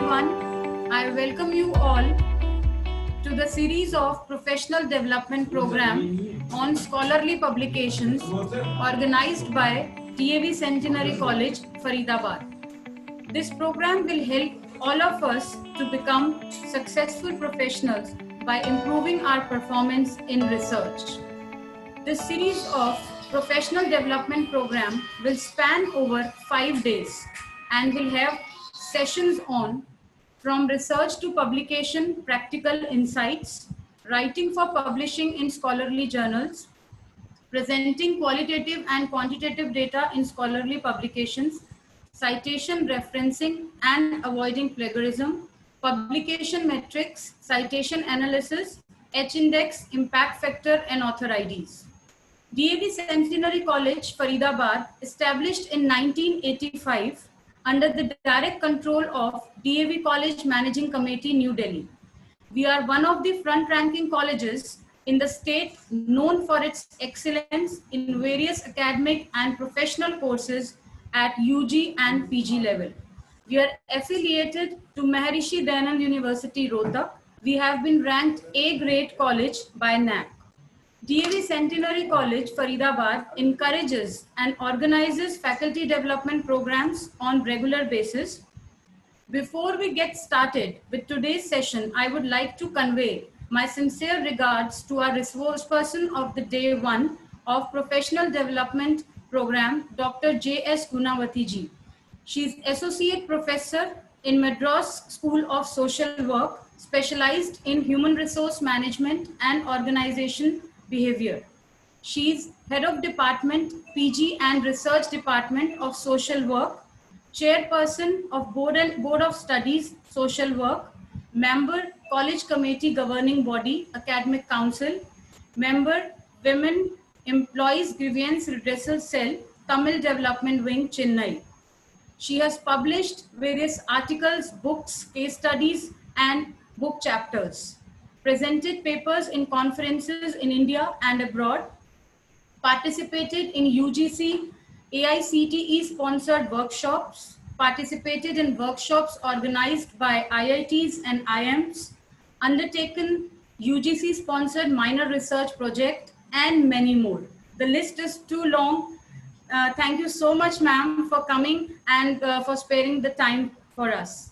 everyone. I welcome you all to the series of professional development program on scholarly publications organized by DAV Centenary College, Faridabad. This program will help all of us to become successful professionals by improving our performance in research. This series of professional development program will span over 5 days and will have sessions on from research to publication, practical insights, writing for publishing in scholarly journals, presenting qualitative and quantitative data in scholarly publications, citation referencing and avoiding plagiarism, publication metrics, citation analysis, H-index, impact factor, and author IDs. DAV Centenary College, Faridabad, established in 1985 under the direct control of DAV College Managing Committee, New Delhi. We are one of the front-ranking colleges in the state known for its excellence in various academic and professional courses at UG and PG level. We are affiliated to Maharishi Dayanand University, Rohtak. We have been ranked A grade college by NAAC. DAV Centenary College, Faridabad encourages and organizes faculty development programs on regular basis. Before we get started with today's session, I would like to convey my sincere regards to our resource person of the day one of Professional Development Program, Dr. J.S. Gunawati ji. She is Associate Professor in Madras School of Social Work, specialized in Human Resource Management and Organization Behavior. She is Head of Department, PG and Research Department of Social Work, Chairperson of Board of Studies, Social Work, Member, College Committee Governing Body, Academic Council, Member, Women Employees Grievance Redressal Cell, Tamil Development Wing, Chennai. She has published various articles, books, case studies, and book chapters, presented papers in conferences in India and abroad, participated in UGC, AICTE sponsored workshops, participated in workshops organized by IITs and IIMs, undertaken UGC sponsored minor research project, and many more. The list is too long. Thank you so much, ma'am, for coming and for sparing the time for us.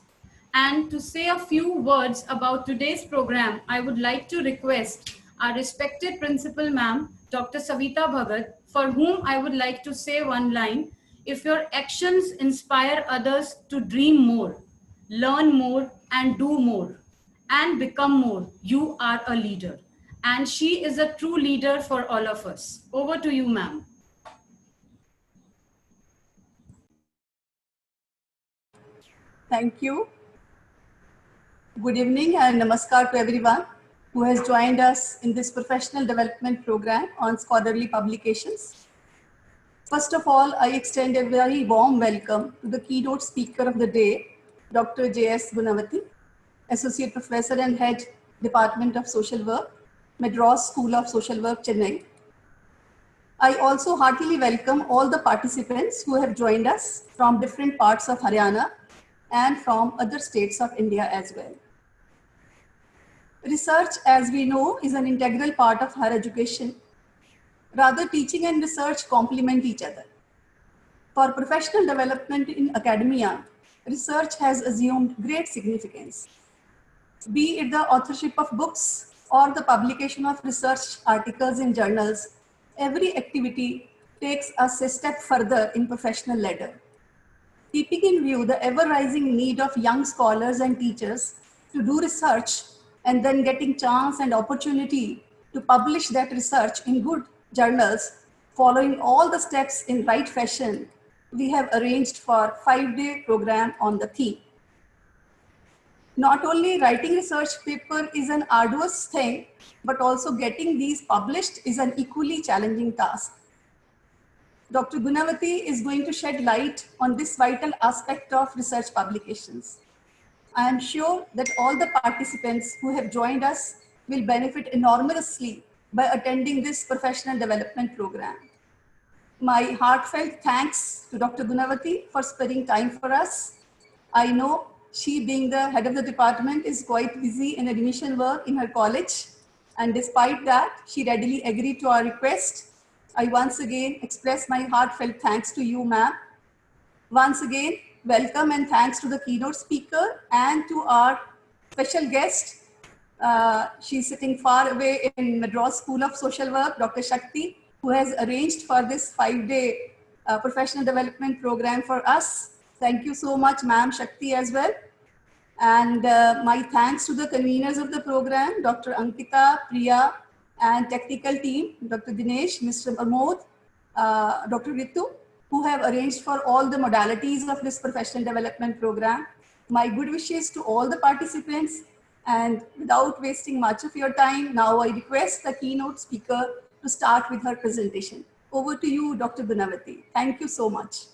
And to say a few words about today's program, I would like to request our respected principal, ma'am, Dr. Savita Bhagat, for whom I would like to say one line: if your actions inspire others to dream more, learn more, and do more, and become more, you are a leader. And she is a true leader for all of us. Over to you, ma'am. Thank you. Good evening and namaskar to everyone who has joined us in this professional development program on scholarly publications. First of all, I extend a very warm welcome to the keynote speaker of the day, Dr. J.S. Gunawati, Associate Professor and Head, Department of Social Work, Madras School of Social Work, Chennai. I also heartily welcome all the participants who have joined us from different parts of Haryana and from other states of India as well. Research, as we know, is an integral part of higher education. Rather, teaching and research complement each other. For professional development in academia, research has assumed great significance. Be it the authorship of books or the publication of research articles in journals, every activity takes us a step further in professional ladder. Keeping in view the ever-rising need of young scholars and teachers to do research and then getting chance and opportunity to publish that research in good journals, following all the steps in right fashion, we have arranged for 5-day program on the theme. Not only writing research paper is an arduous thing, but also getting these published is an equally challenging task. Dr. Gunawati is going to shed light on this vital aspect of research publications. I am sure that all the participants who have joined us will benefit enormously by attending this professional development program. My heartfelt thanks to Dr. Gunawati for sparing time for us. I know She, being the head of the department, is quite busy in admission work in her college. And despite that, she readily agreed to our request. I once again express my heartfelt thanks to you, ma'am. Once again, welcome and thanks to the keynote speaker and to our special guest. She's sitting far away in Madras School of Social Work, Dr. Shakti, who has arranged for this 5-day professional development program for us. Thank you so much, ma'am Shakti, as well. And my thanks to the conveners of the program, Dr. Ankita, Priya, and technical team, Dr. Dinesh, Mr. Pramod, Dr. Ritu, who have arranged for all the modalities of this professional development program. My good wishes to all the participants. And without wasting much of your time, now I request the keynote speaker to start with her presentation. Over to you, Dr. Gunavati. Thank you so much.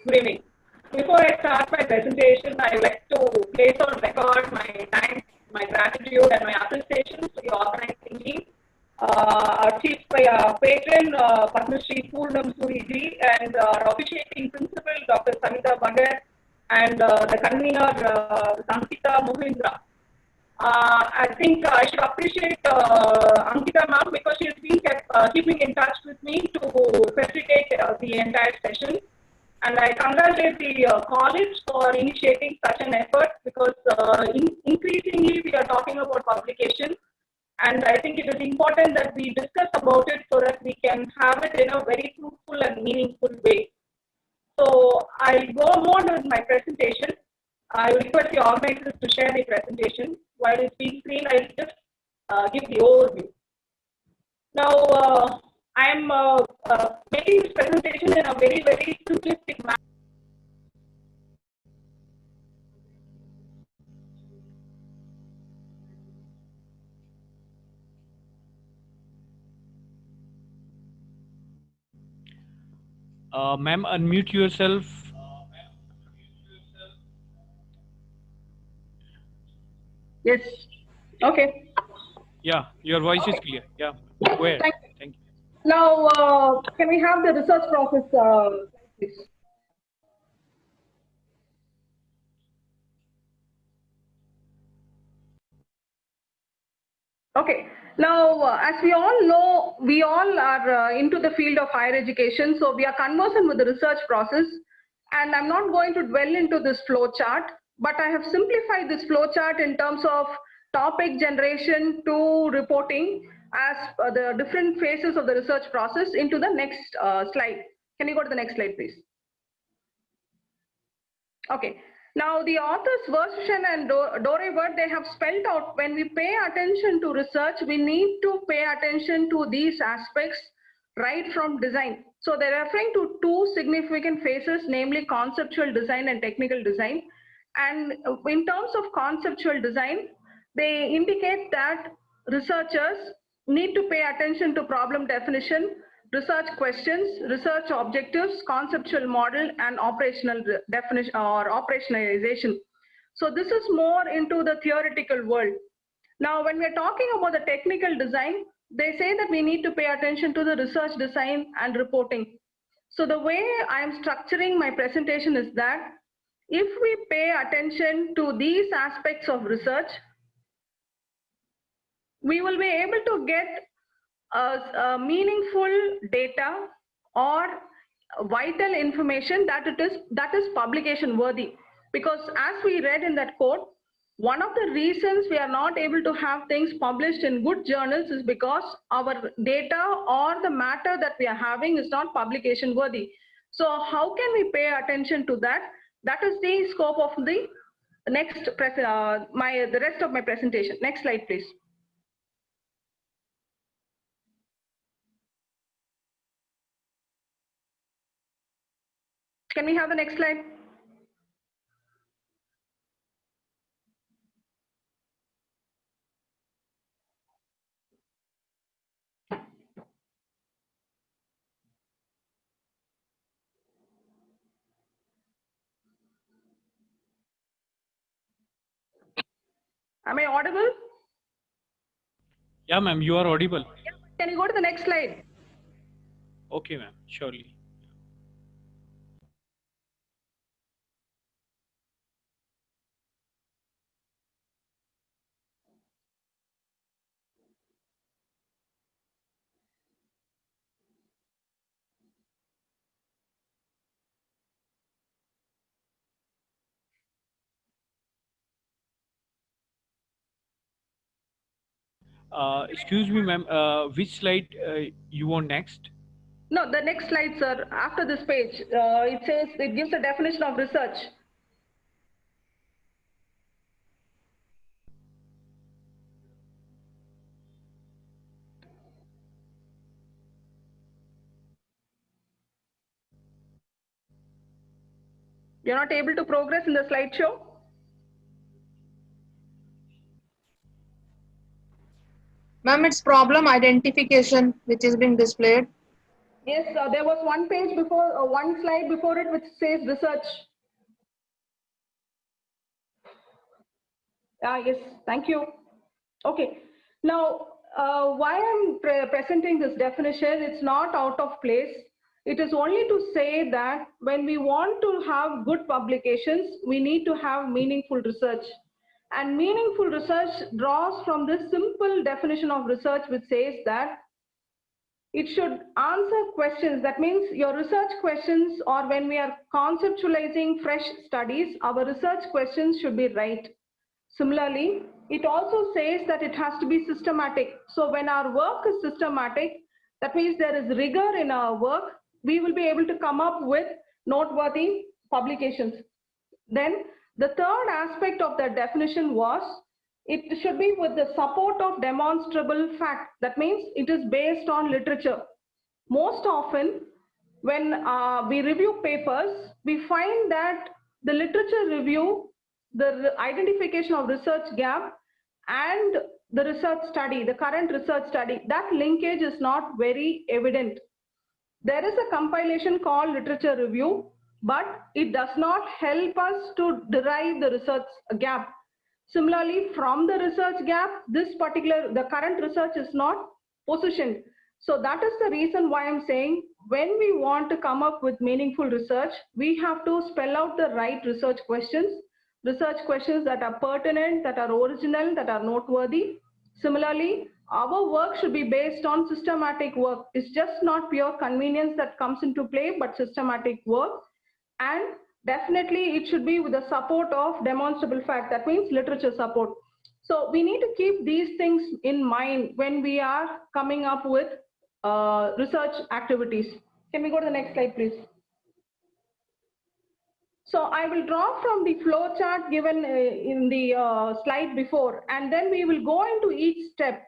Good evening. Before I start my presentation, I would like to place on record my thanks, my gratitude, and my appreciation to the organizing team, our chief patron, Padma Shri Poonam Suriji, and our officiating principal, Dr. Sanita Bhagat, and the convener, Sankita Mohindra. I think I should appreciate Ankita ma'am because she has been keeping in touch with me to facilitate the entire session. And I congratulate the college for initiating such an effort because increasingly we are talking about publication. And I think it is important that we discuss about it so that we can have it in a very fruitful and meaningful way. So I'll go on with my presentation. I will request the organizers to share the presentation. While it's being screened, I'll just give the overview. Now, I am making this presentation in a very, very simplistic manner. Ma'am, unmute yourself. Yes. Okay. Yeah, your voice is clear. Yeah, go ahead. Thank you. Now, can we have the research process, please? Okay. Now, as we all know, we all are into the field of higher education, so we are conversant with the research process. And I'm not going to dwell into this flow chart, but I have simplified this flow chart in terms of topic generation to reporting as the different phases of the research process into the next slide. Can you go to the next slide, please? Okay. Now, the authors Version and Doreward, they have spelled out when we pay attention to research, we need to pay attention to these aspects right from design. So they're referring to two significant phases, namely conceptual design and technical design. And in terms of conceptual design, they indicate that researchers need to pay attention to problem definition, research questions, research objectives, conceptual model, and operational definition or operationalization. So this is more into the theoretical world. Now, when we're talking about the technical design, they say that we need to pay attention to the research design and reporting. So the way I'm structuring my presentation is that if we pay attention to these aspects of research, we will be able to get meaningful data or vital information that is publication worthy. Because as we read in that quote, one of the reasons we are not able to have things published in good journals is because our data or the matter that we are having is not publication worthy. So how can we pay attention to that? That is the scope of the next the rest of my presentation. Next slide, please. Can we have the next slide? Am I audible? Yeah, ma'am, you are audible. Can you go to the next slide? Okay, ma'am. Surely. Excuse me, ma'am. Which slide you want next? No, the next slide, sir. After this page, it says it gives a definition of research. You're not able to progress in the slideshow? Ma'am, it's problem identification which is being displayed. Yes, there was one page before, one slide before it which says research. Yes, thank you. Okay, now why I'm presenting this definition, it's not out of place. It is only to say that when we want to have good publications, we need to have meaningful research. And meaningful research draws from this simple definition of research which says that it should answer questions. That means your research questions, or when we are conceptualizing fresh studies, our research questions should be right. Similarly, it also says that it has to be systematic. So when our work is systematic, that means there is rigor in our work, we will be able to come up with noteworthy publications. Then the third aspect of the definition was it should be with the support of demonstrable fact. That means it is based on literature. Most often, when we review papers, we find that the literature review, the identification of research gap, and the research study, the current research study, that linkage is not very evident. There is a compilation called literature review, but it does not help us to derive the research gap. Similarly, from the research gap, the current research is not positioned. So that is the reason why I'm saying when we want to come up with meaningful research, we have to spell out the right research questions that are pertinent, that are original, that are noteworthy. Similarly, our work should be based on systematic work. It's just not pure convenience that comes into play, but systematic work. And definitely it should be with the support of demonstrable fact. That means literature support. So we need to keep these things in mind when we are coming up with research activities. Can we go to the next slide, please? So I will draw from the flow chart given in the slide before, and then we will go into each step,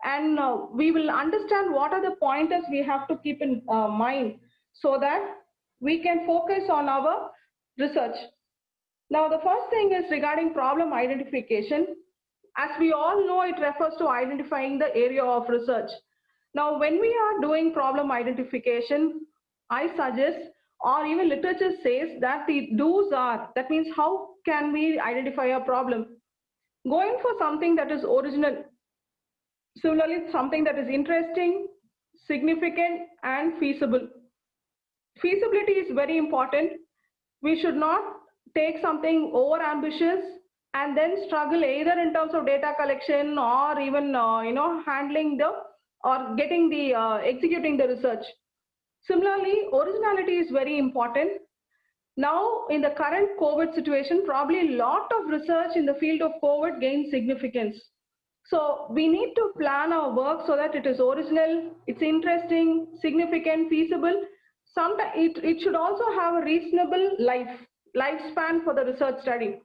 and we will understand what are the pointers we have to keep in mind so that we can focus on our research. Now, the first thing is regarding problem identification. As we all know, it refers to identifying the area of research. Now, when we are doing problem identification, I suggest, or even literature says that the do's are, that means how can we identify a problem? Going for something that is original. Similarly, something that is interesting, significant, and feasible. Feasibility is very important. We should not take something over ambitious and then struggle either in terms of data collection or even handling the or getting the executing the research. Similarly, originality is very important. Now, in the current COVID situation, probably a lot of research in the field of COVID gains significance. So we need to plan our work so that it is original, it's interesting, significant, feasible. Sometimes it should also have a reasonable lifespan for the research study.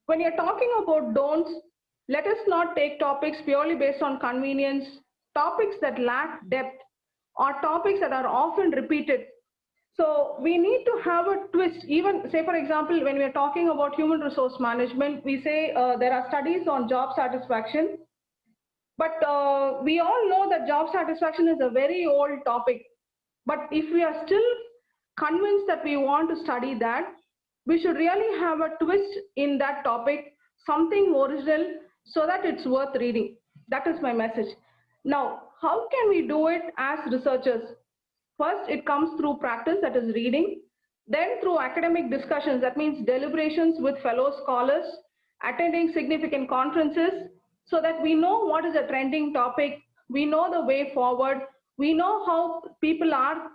When you're talking about don'ts, let us not take topics purely based on convenience, topics that lack depth, or topics that are often repeated. So we need to have a twist. Even say, for example, when we're talking about human resource management, we say there are studies on job satisfaction. But we all know that job satisfaction is a very old topic. But if we are still convinced that we want to study that, we should really have a twist in that topic, something original, so that it's worth reading. That is my message. Now, how can we do it as researchers? First, it comes through practice, that is reading. Then through academic discussions, that means deliberations with fellow scholars, attending significant conferences, so that we know what is a trending topic, we know the way forward, we know how people are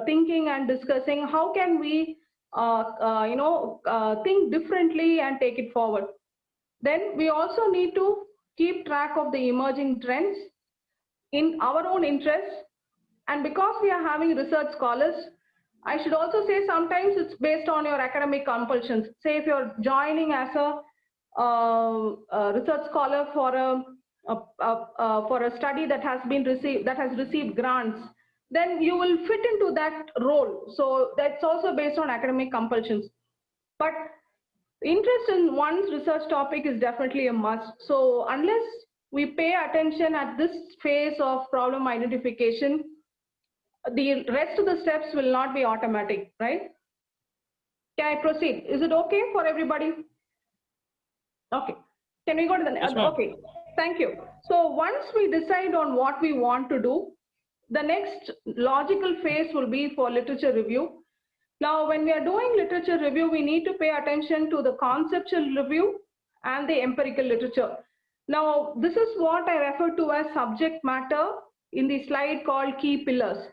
thinking and discussing, how can we think differently and take it forward. Then we also need to keep track of the emerging trends in our own interests. And because we are having research scholars, I should also say sometimes it's based on your academic compulsions. Say if you're joining as a research scholar for a study that has received grants, then you will fit into that role. So that's also based on academic compulsions. But interest in one's research topic is definitely a must. So unless we pay attention at this phase of problem identification, the rest of the steps will not be automatic, right? Can I proceed? Is it okay for everybody? Okay. Can we go to the next? Okay. Thank you. So once we decide on what we want to do, the next logical phase will be for literature review. Now, when we are doing literature review, we need to pay attention to the conceptual review and the empirical literature. Now, this is what I refer to as subject matter in the slide called key pillars.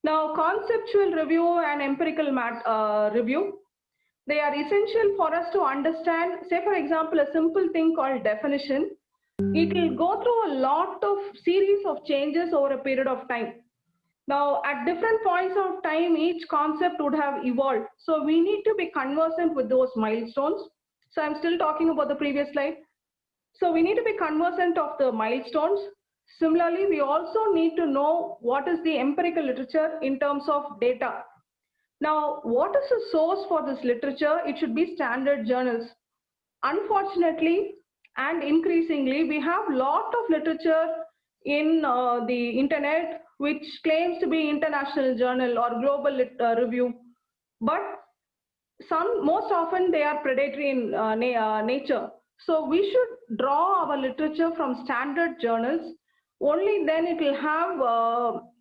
Now, conceptual review and empirical review, they are essential for us to understand, say for example, a simple thing called definition. It will go through a lot of series of changes over a period of time. Now, at different points of time, each concept would have evolved. So we need to be conversant with those milestones. So I'm still talking about the previous slide. So we need to be conversant of the milestones. Similarly, we also need to know what is the empirical literature in terms of data. Now, what is the source for this literature? It should be standard journals. Unfortunately, and increasingly, we have a lot of literature in the internet which claims to be international journal or global review, but most often they are predatory in nature. So we should draw our literature from standard journals. Only then it will have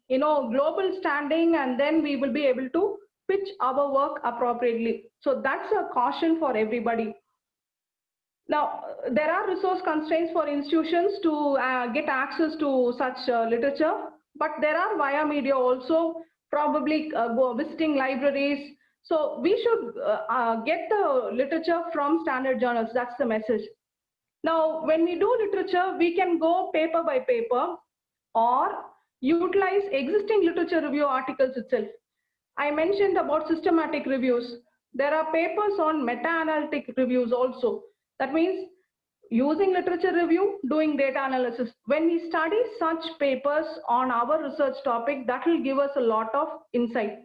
global standing, and then we will be able to pitch our work appropriately. So that's a caution for everybody. Now, there are resource constraints for institutions to get access to such literature, but there are via media also, probably go visiting libraries. So we should get the literature from standard journals. That's the message. Now, when we do literature, we can go paper by paper or utilize existing literature review articles itself. I mentioned about systematic reviews. There are papers on meta-analytic reviews also. That means using literature review, doing data analysis. When we study such papers on our research topic, that will give us a lot of insight.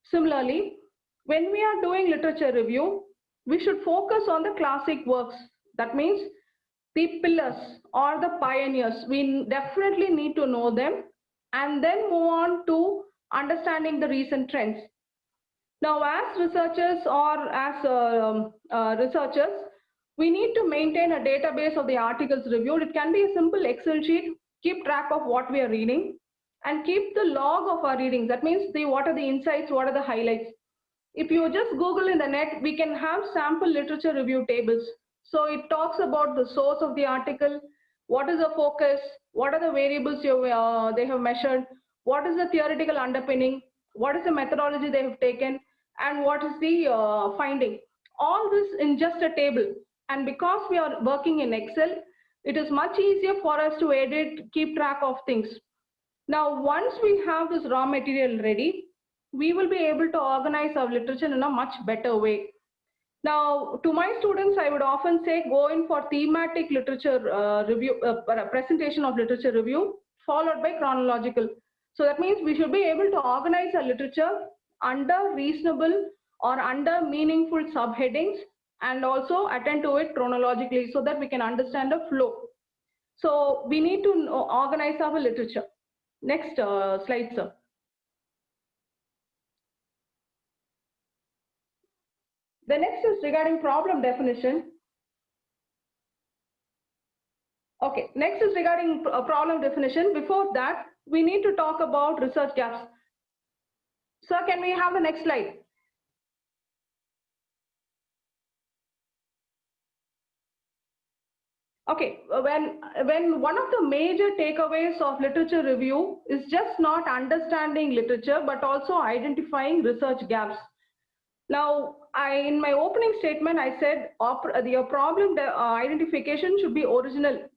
Similarly, when we are doing literature review, we should focus on the classic works. That means the pillars or the pioneers. We definitely need to know them and then move on to understanding the recent trends. Now, as researchers or as researchers, we need to maintain a database of the articles reviewed. It can be a simple Excel sheet, keep track of what we are reading and keep the log of our readings. That means what are the insights, what are the highlights. If you just Google in the net, we can have sample literature review tables. So it talks about the source of the article, what is the focus, what are the variables they have measured, what is the theoretical underpinning, what is the methodology they have taken, and what is the finding. All this in just a table. And because we are working in Excel, it is much easier for us to edit, keep track of things. Now, once we have this raw material ready, we will be able to organize our literature in a much better way. Now, to my students, I would often say go in for thematic literature review, presentation of literature review, followed by chronological. So that means we should be able to organize our literature under reasonable or under meaningful subheadings and also attend to it chronologically so that we can understand the flow. So we need to organize our literature. Next slide, sir. The next is regarding problem definition. Okay, next is regarding problem definition. Before that, we need to talk about research gaps. Sir, can we have the next slide? Okay, when one of the major takeaways of literature review is just not understanding literature, but also identifying research gaps. Now, in my opening statement, I said your problem identification should be original.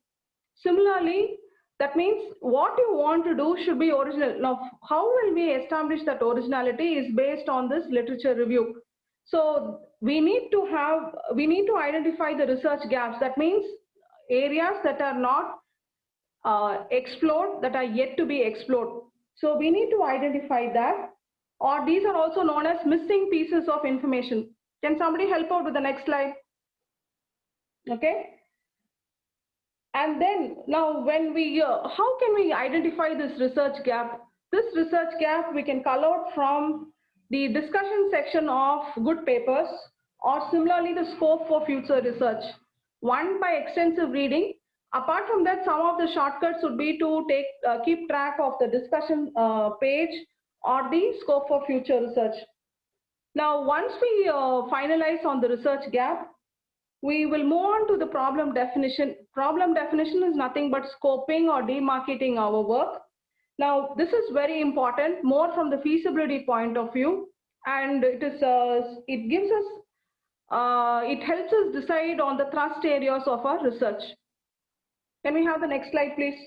Similarly, that means what you want to do should be original. Now, how will we establish that originality is based on this literature review. So we need to identify the research gaps. That means areas that are not explored, that are yet to be explored. So we need to identify that, or these are also known as missing pieces of information. Can somebody help out with the next slide? Okay. And then now when we, how can we identify this research gap? This research gap we can call out from the discussion section of good papers, or similarly the scope for future research. One, by extensive reading. Apart from that, some of the shortcuts would be to keep track of the discussion page or the scope for future research. Now, once we finalize on the research gap, we will move on to the problem definition. Problem definition is nothing but scoping or demarcating our work. Now, this is very important, more from the feasibility point of view, and it helps us decide on the thrust areas of our research. Can we have the next slide, please?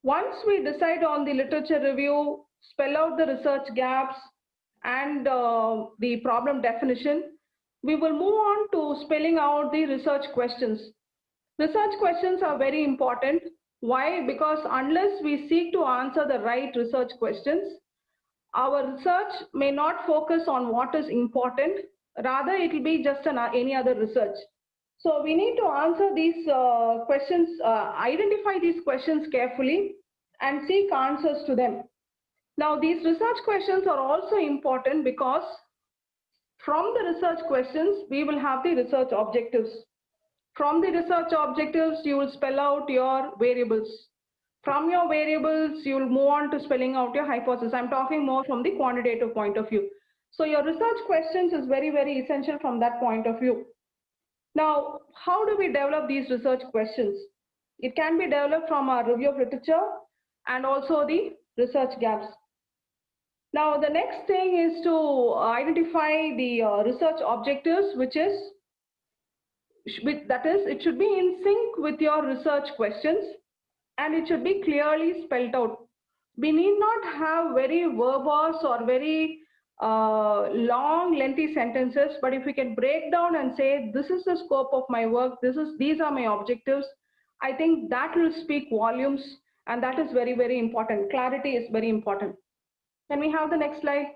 Once we decide on the literature review, spell out the research gaps and the problem definition, we will move on to spelling out the research questions. Research questions are very important. Why? Because unless we seek to answer the right research questions, our research may not focus on what is important. Rather, it will be just any other research. So we need to answer these questions, identify these questions carefully and seek answers to them. Now, these research questions are also important because from the research questions, we will have the research objectives. From the research objectives, you will spell out your variables. From your variables, you will move on to spelling out your hypothesis. I'm talking more from the quantitative point of view. So your research questions is very, very essential from that point of view. Now, how do we develop these research questions? It can be developed from our review of literature and also the research gaps. Now, the next thing is to identify the research objectives, it should be in sync with your research questions, and it should be clearly spelled out. We need not have very verbose or very long, lengthy sentences, but if we can break down and say, this is the scope of my work, these are my objectives, I think that will speak volumes, and that is very, very important. Clarity is very important. Can we have the next slide?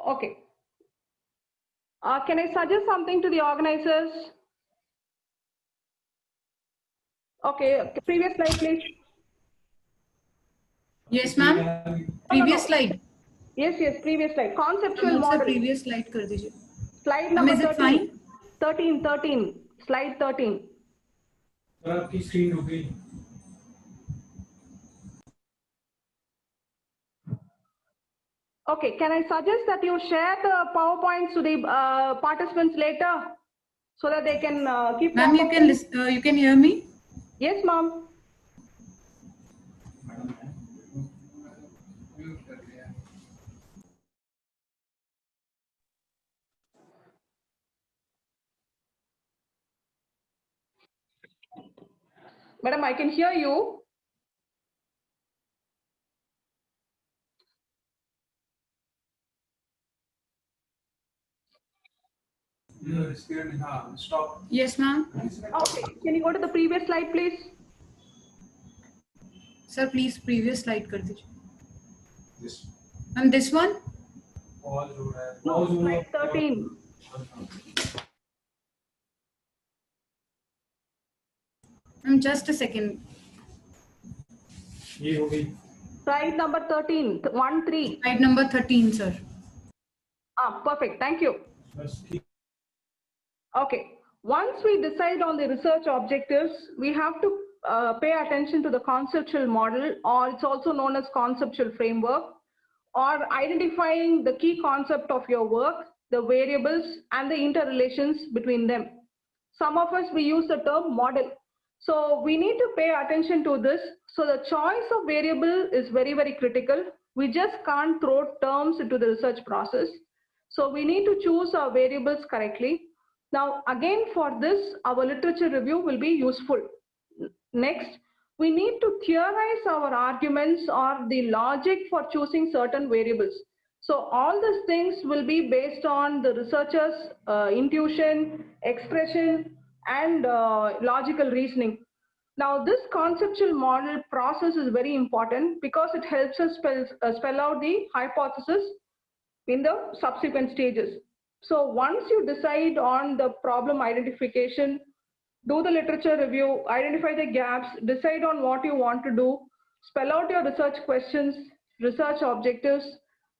Okay. Can I suggest something to the organizers? Okay, previous slide, please. Yes, ma'am. Previous slide. Yes, previous slide. Conceptual model. Previous slide कर दीजिए. Slide number Is it 13. fine? 13. Slide 13. आपकी screen हो गई. Okay, can I suggest that you share the PowerPoints to the participants later so that they can keep. Ma'am, you can hear me? Yes, ma'am. Madam, I can hear you. Stop. Yes, ma'am. Okay, can you go to the previous slide, please? Sir, please previous slide कर दीजिए. This. And this one? No, slide 13. Just a second. ये हो गई. Slide number 13, 1-3. Slide number 13, sir. Perfect. Thank you. Okay. Once we decide on the research objectives, we have to pay attention to the conceptual model, or it's also known as conceptual framework, or identifying the key concept of your work, the variables and the interrelations between them. Some of us, we use the term model. So we need to pay attention to this. So the choice of variable is very, very critical. We just can't throw terms into the research process. So we need to choose our variables correctly. Now, again, for this, our literature review will be useful. Next, we need to theorize our arguments or the logic for choosing certain variables. So all these things will be based on the researcher's intuition, expression, and logical reasoning. Now, this conceptual model process is very important because it helps us spell out the hypothesis in the subsequent stages. So once you decide on the problem identification, do the literature review, identify the gaps, decide on what you want to do, spell out your research questions, research objectives,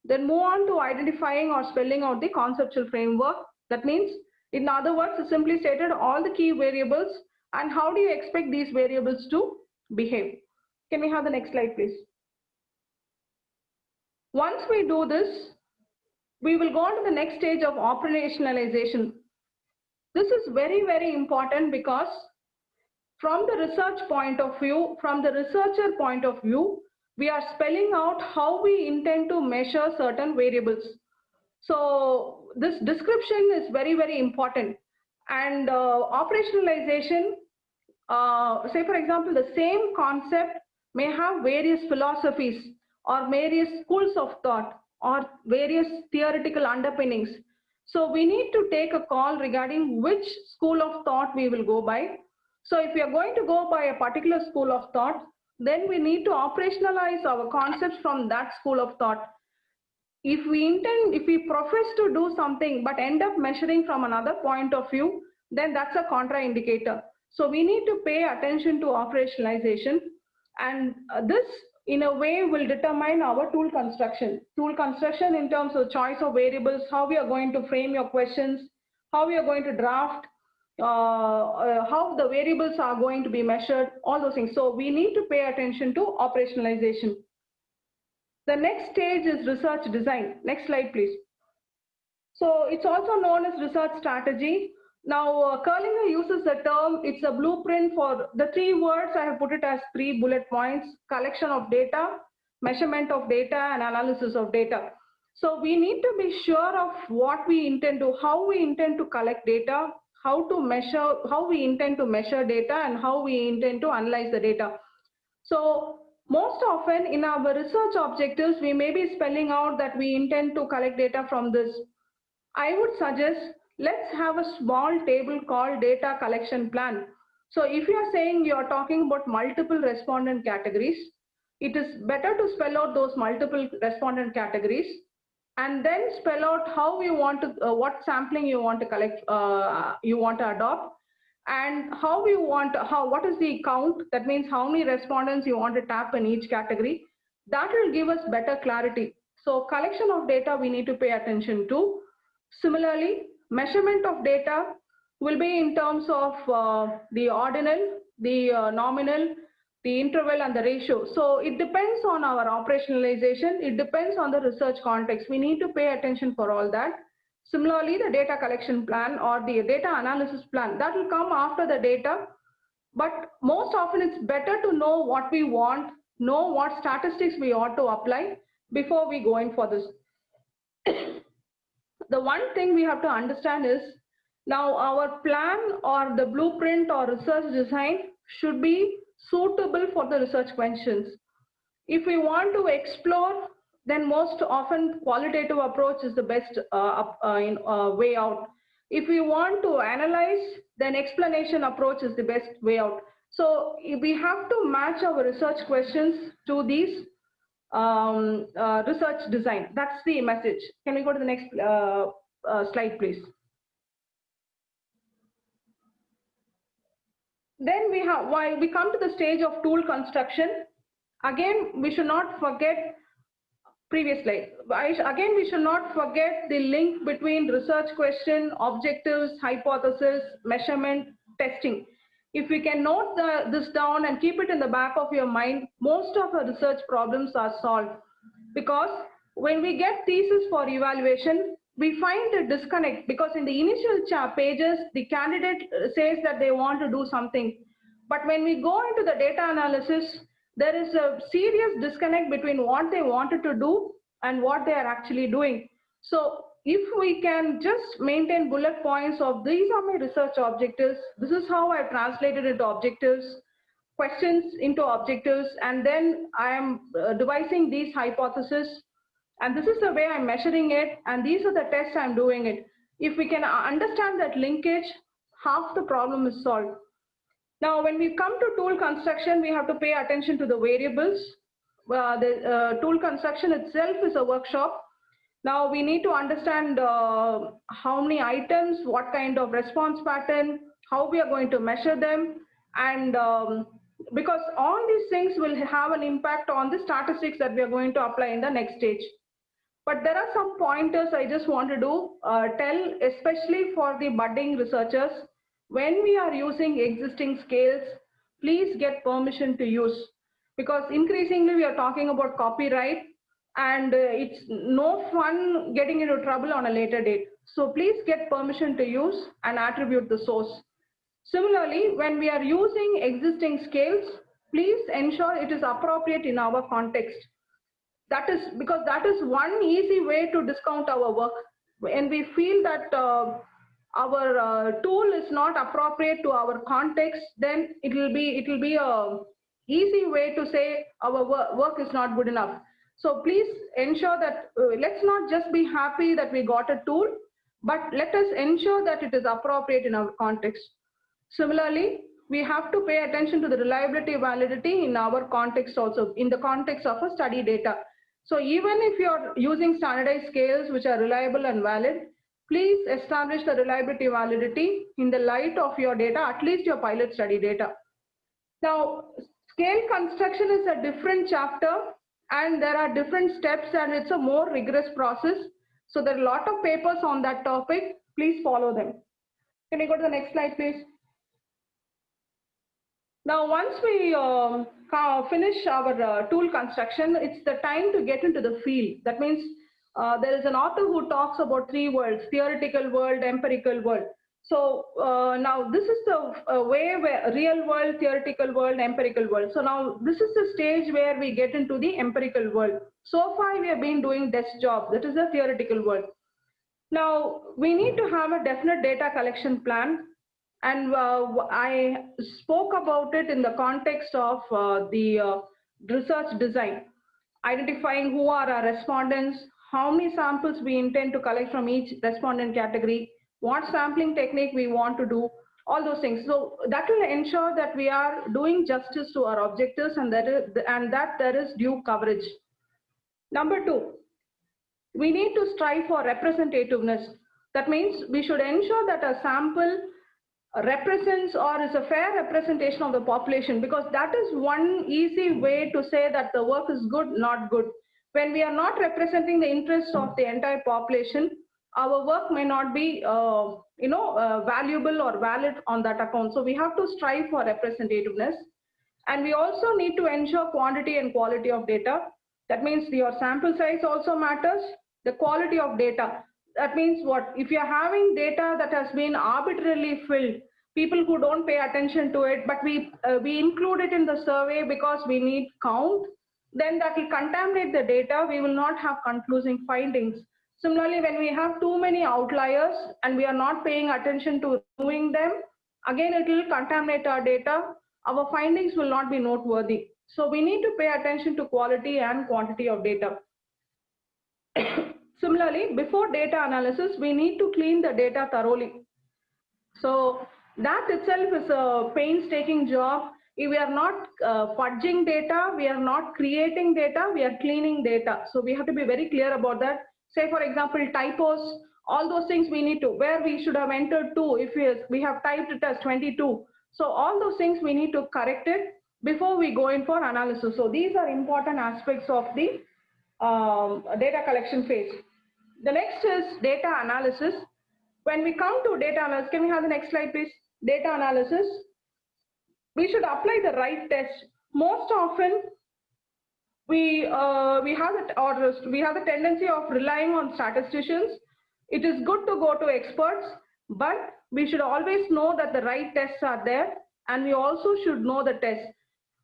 then move on to identifying or spelling out the conceptual framework. That means, in other words, it's simply stated all the key variables and how do you expect these variables to behave. Can we have the next slide, please? Once we do this, we will go on to the next stage of operationalization. This is very, very important because from the research point of view, from the researcher point of view, we are spelling out how we intend to measure certain variables. So this description is very, very important. And operationalization, say for example, the same concept may have various philosophies or various schools of thought or various theoretical underpinnings. So we need to take a call regarding which school of thought we will go by. So if we are going to go by a particular school of thought, then we need to operationalize our concepts from that school of thought. If we profess to do something but end up measuring from another point of view, then that's a contraindicator. So we need to pay attention to operationalization, and this in a way will determine our tool construction. Tool construction in terms of choice of variables, how we are going to frame your questions, how we are going to draft, how the variables are going to be measured, all those things. So we need to pay attention to operationalization. The next stage is research design. Next slide, please. So it's also known as research strategy. Now, Kerlinger uses the term, it's a blueprint for the 3 words. I have put it as 3 bullet points: collection of data, measurement of data, and analysis of data. So we need to be sure of what we intend to, how we intend to collect data, how we intend to measure data, and how we intend to analyze the data. So most often in our research objectives, we may be spelling out that we intend to collect data from this. I would suggest, let's have a small table called data collection plan. So if you are saying you are talking about multiple respondent categories, it is better to spell out those multiple respondent categories and then spell out how you want to, what sampling you want to collect, you want to adopt, and how you want, what is the count, that means how many respondents you want to tap in each category. That will give us better clarity. So collection of data we need to pay attention to. Similarly, measurement of data will be in terms of the ordinal, the nominal, the interval, and the ratio. So it depends on our operationalization. It depends on the research context. We need to pay attention for all that. Similarly, the data collection plan or the data analysis plan, that will come after the data. But most often it's better to know what we want, know what statistics we ought to apply before we go in for this. The one thing we have to understand is, now our plan or the blueprint or research design should be suitable for the research questions. If we want to explore, then most often qualitative approach is the best way out. If we want to analyze, then explanation approach is the best way out. So we have to match our research questions to these research design. That's the message. Can we go to the next slide, please? Then we come to the stage of tool construction. Again, we should not forget Previous slide. Again, we should not forget the link between research question, objectives, hypothesis, measurement, testing. If we can note this down and keep it in the back of your mind, most of our research problems are solved. Because when we get thesis for evaluation, we find a disconnect because in the initial pages, the candidate says that they want to do something. But when we go into the data analysis, there is a serious disconnect between what they wanted to do and what they are actually doing. So if we can just maintain bullet points of these are my research objectives, this is how I translated it into objectives, questions into objectives, and then I am devising these hypotheses, and this is the way I'm measuring it, and these are the tests I'm doing it. If we can understand that linkage, half the problem is solved. Now, when we come to tool construction, we have to pay attention to the variables. The tool construction itself is a workshop. Now, we need to understand how many items, what kind of response pattern, how we are going to measure them, and because all these things will have an impact on the statistics that we are going to apply in the next stage. But there are some pointers I just want to tell, especially for the budding researchers. When we are using existing scales, please get permission to use, because increasingly we are talking about copyright and it's no fun getting into trouble on a later date. So please get permission to use and attribute the source. Similarly, when we are using existing scales, please ensure it is appropriate in our context. That is because that is one easy way to discount our work. When we feel that our tool is not appropriate to our context, then it will be a easy way to say our work is not good enough. So please ensure that let's not just be happy that we got a tool, but let us ensure that it is appropriate in our context. Similarly, we have to pay attention to the reliability, validity in our context also, in the context of a study data. So even if you're using standardized scales which are reliable and valid, please establish the reliability, validity in the light of your data, at least your pilot study data. Now, scale construction is a different chapter and there are different steps and it's a more rigorous process. So there are a lot of papers on that topic. Please follow them. Can we go to the next slide, please? Now, once we finish our tool construction, it's the time to get into the field. That means there is an author who talks about three worlds: theoretical world, empirical world. So now this is the way where real world, theoretical world, empirical world. So now this is the stage where we get into the empirical world. So far we have been doing desk job. That is the theoretical world. Now we need to have a definite data collection plan. And I spoke about it in the context of the research design, identifying who are our respondents, how many samples we intend to collect from each respondent category, what sampling technique we want to do, all those things. So that will ensure that we are doing justice to our objectives and that there is due coverage. Number two, we need to strive for representativeness. That means we should ensure that a sample represents or is a fair representation of the population, because that is one easy way to say that the work is good, not good. When we are not representing the interests of the entire population, our work may not be valuable or valid on that account. So we have to strive for representativeness. And we also need to ensure quantity and quality of data. That means your sample size also matters, the quality of data. That means what? If you're having data that has been arbitrarily filled, people who don't pay attention to it, but we include it in the survey because we need count, then that will contaminate the data. We will not have conclusive findings. Similarly, when we have too many outliers and we are not paying attention to removing them, again, it will contaminate our data. Our findings will not be noteworthy. So we need to pay attention to quality and quantity of data. Similarly, before data analysis, we need to clean the data thoroughly. So that itself is a painstaking job. If we are not fudging data, we are not creating data, we are cleaning data. So we have to be very clear about that. Say, for example, typos, all those things we need to, where we should have entered 2, if we have typed it as 22. So all those things we need to correct it before we go in for analysis. So these are important aspects of the data collection phase. The next is data analysis. When we come to data analysis, can we have the next slide, please? Data analysis. We should apply the right test. Most often, we have the tendency of relying on statisticians. It is good to go to experts, but we should always know that the right tests are there, and we also should know the test.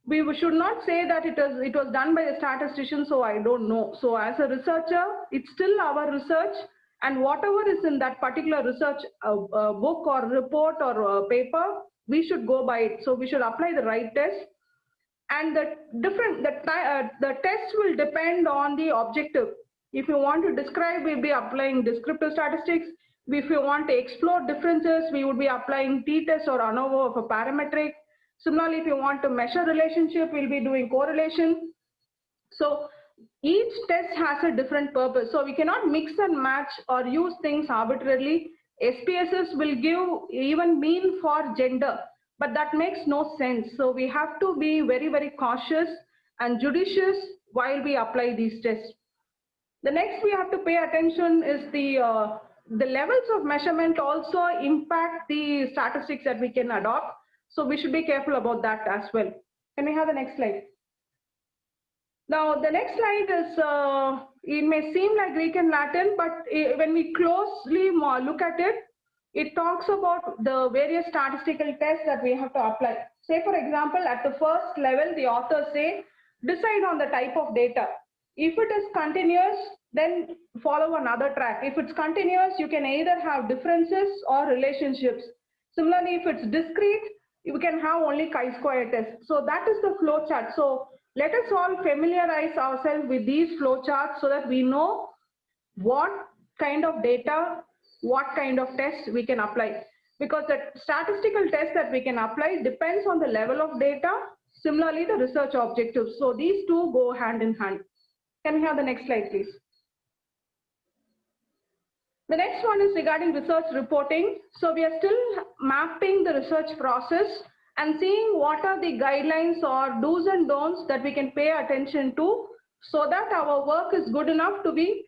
We should not say that it was done by a statistician, so I don't know. So as a researcher, it's still our research, and whatever is in that particular research book or report or paper, we should go by it. So we should apply the right test. And the test will depend on the objective. If you want to describe, we'll be applying descriptive statistics. If you want to explore differences, we would be applying t-test or ANOVA of a parametric. Similarly, if you want to measure relationship, we'll be doing correlation. So each test has a different purpose. So we cannot mix and match or use things arbitrarily. SPSS will give even mean for gender, but that makes no sense. So we have to be very, very cautious and judicious while we apply these tests. The next we have to pay attention is the levels of measurement also impact the statistics that we can adopt. So we should be careful about that as well. Can we have the next slide? Now the next slide is, it may seem like Greek and Latin, but when we closely look at it, it talks about the various statistical tests that we have to apply. Say for example, at the first level, the authors say, decide on the type of data. If it is continuous, then follow another track. If it's continuous, you can either have differences or relationships. Similarly, if it's discrete, you can have only chi-square test. So that is the flow chart. So let us all familiarize ourselves with these flow charts so that we know what kind of data, what kind of tests we can apply. Because the statistical test that we can apply depends on the level of data. Similarly, the research objectives. So these two go hand in hand. Can we have the next slide, please? The next one is regarding research reporting. So we are still mapping the research process and seeing what are the guidelines or do's and don'ts that we can pay attention to so that our work is good enough to be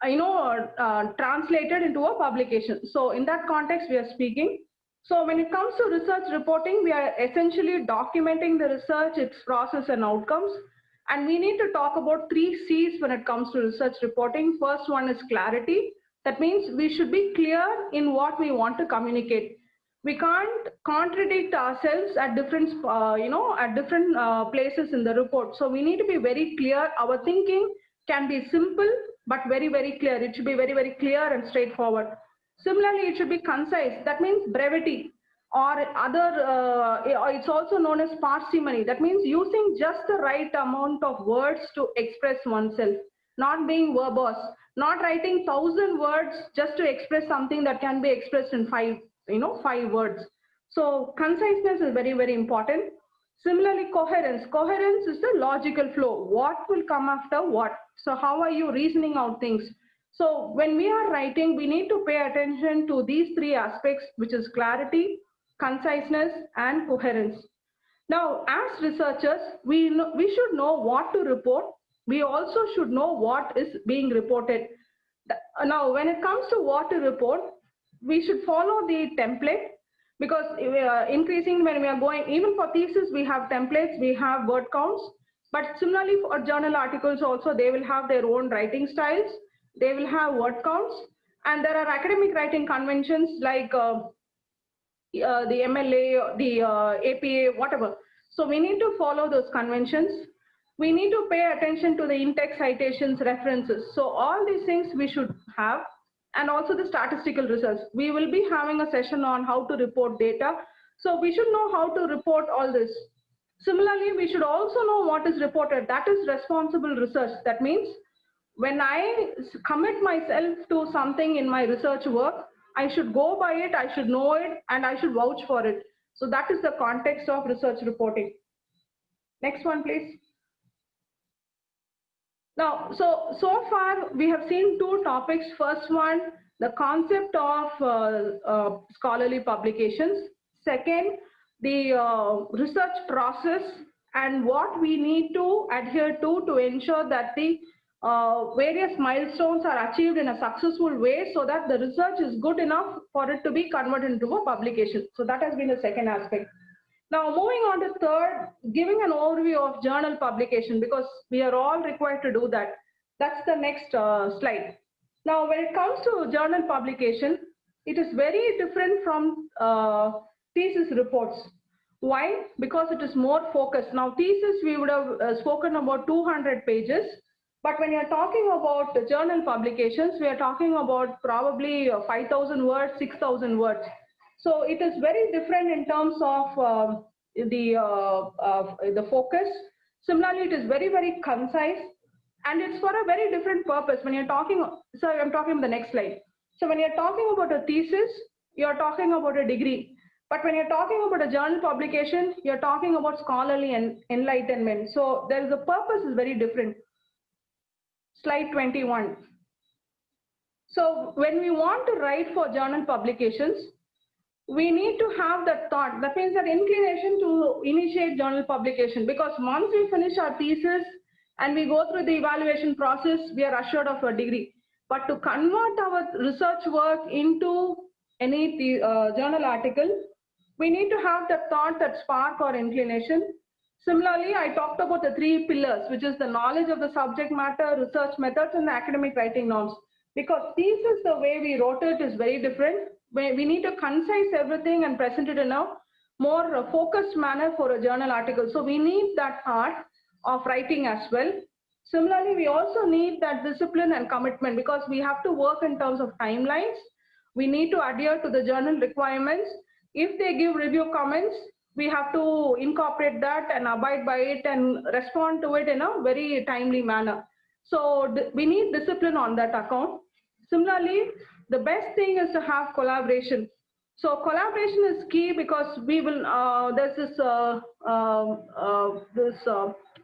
translated into a publication. So in that context, we are speaking. So when it comes to research reporting, we are essentially documenting the research, its process and outcomes. And we need to talk about 3 C's when it comes to research reporting. First one is clarity. That means we should be clear in what we want to communicate. We can't contradict ourselves at different, places in the report. So we need to be very clear. Our thinking can be simple, but very, very clear. It should be very, very clear and straightforward. Similarly, it should be concise. That means brevity, or it's also known as parsimony. That means using just the right amount of words to express oneself, not being verbose, not writing 1,000 words just to express something that can be expressed in 5 words. So conciseness is very, very important. Similarly, coherence. Coherence is the logical flow. What will come after what? So how are you reasoning out things? So when we are writing, we need to pay attention to these 3 aspects, which is clarity, conciseness, and coherence. Now, as researchers, we should know what to report. We also should know what is being reported. Now, when it comes to what to report, we should follow the template, because increasing when we are going, even for thesis, we have templates, we have word counts. But similarly for journal articles also, they will have their own writing styles. They will have word counts. And there are academic writing conventions like the MLA, the APA, whatever. So we need to follow those conventions. We need to pay attention to the in-text citations, references. So all these things we should have, and also the statistical results. We will be having a session on how to report data. So we should know how to report all this. Similarly, we should also know what is reported. That is responsible research. That means when I commit myself to something in my research work, I should go by it, I should know it, and I should vouch for it. So that is the context of research reporting. Next one, please. Now, so far we have seen 2 topics. First one, the concept of scholarly publications. Second, the research process and what we need to adhere to ensure that the various milestones are achieved in a successful way so that the research is good enough for it to be converted into a publication. So that has been the second aspect. Now moving on to third, giving an overview of journal publication, because we are all required to do that. That's the next slide. Now when it comes to journal publication, it is very different from thesis reports. Why? Because it is more focused. Now thesis we would have spoken about 200 pages. But when you're talking about the journal publications, we are talking about probably 5,000 words, 6,000 words. So it is very different in terms of the focus. Similarly, it is very, very concise, and it's for a very different purpose. When you're talking, so I'm talking on the next slide. So when you're talking about a thesis, you're talking about a degree. But when you're talking about a journal publication, you're talking about scholarly and enlightenment. So there is a purpose is very different. Slide 21. So when we want to write for journal publications, we need to have that thought. That means that inclination to initiate journal publication, because once we finish our thesis and we go through the evaluation process, we are assured of a degree. But to convert our research work into any journal article, we need to have that thought, that spark or inclination. Similarly, I talked about the three pillars, which is the knowledge of the subject matter, research methods, and the academic writing norms. Because thesis, the way we wrote it is very different. We need to concise everything and present it in a more focused manner for a journal article. So we need that art of writing as well. Similarly, we also need that discipline and commitment, because we have to work in terms of timelines. We need to adhere to the journal requirements. If they give review comments, we have to incorporate that and abide by it and respond to it in a very timely manner. So we need discipline on that account. Similarly, the best thing is to have collaboration. So collaboration is key, because we will, there's this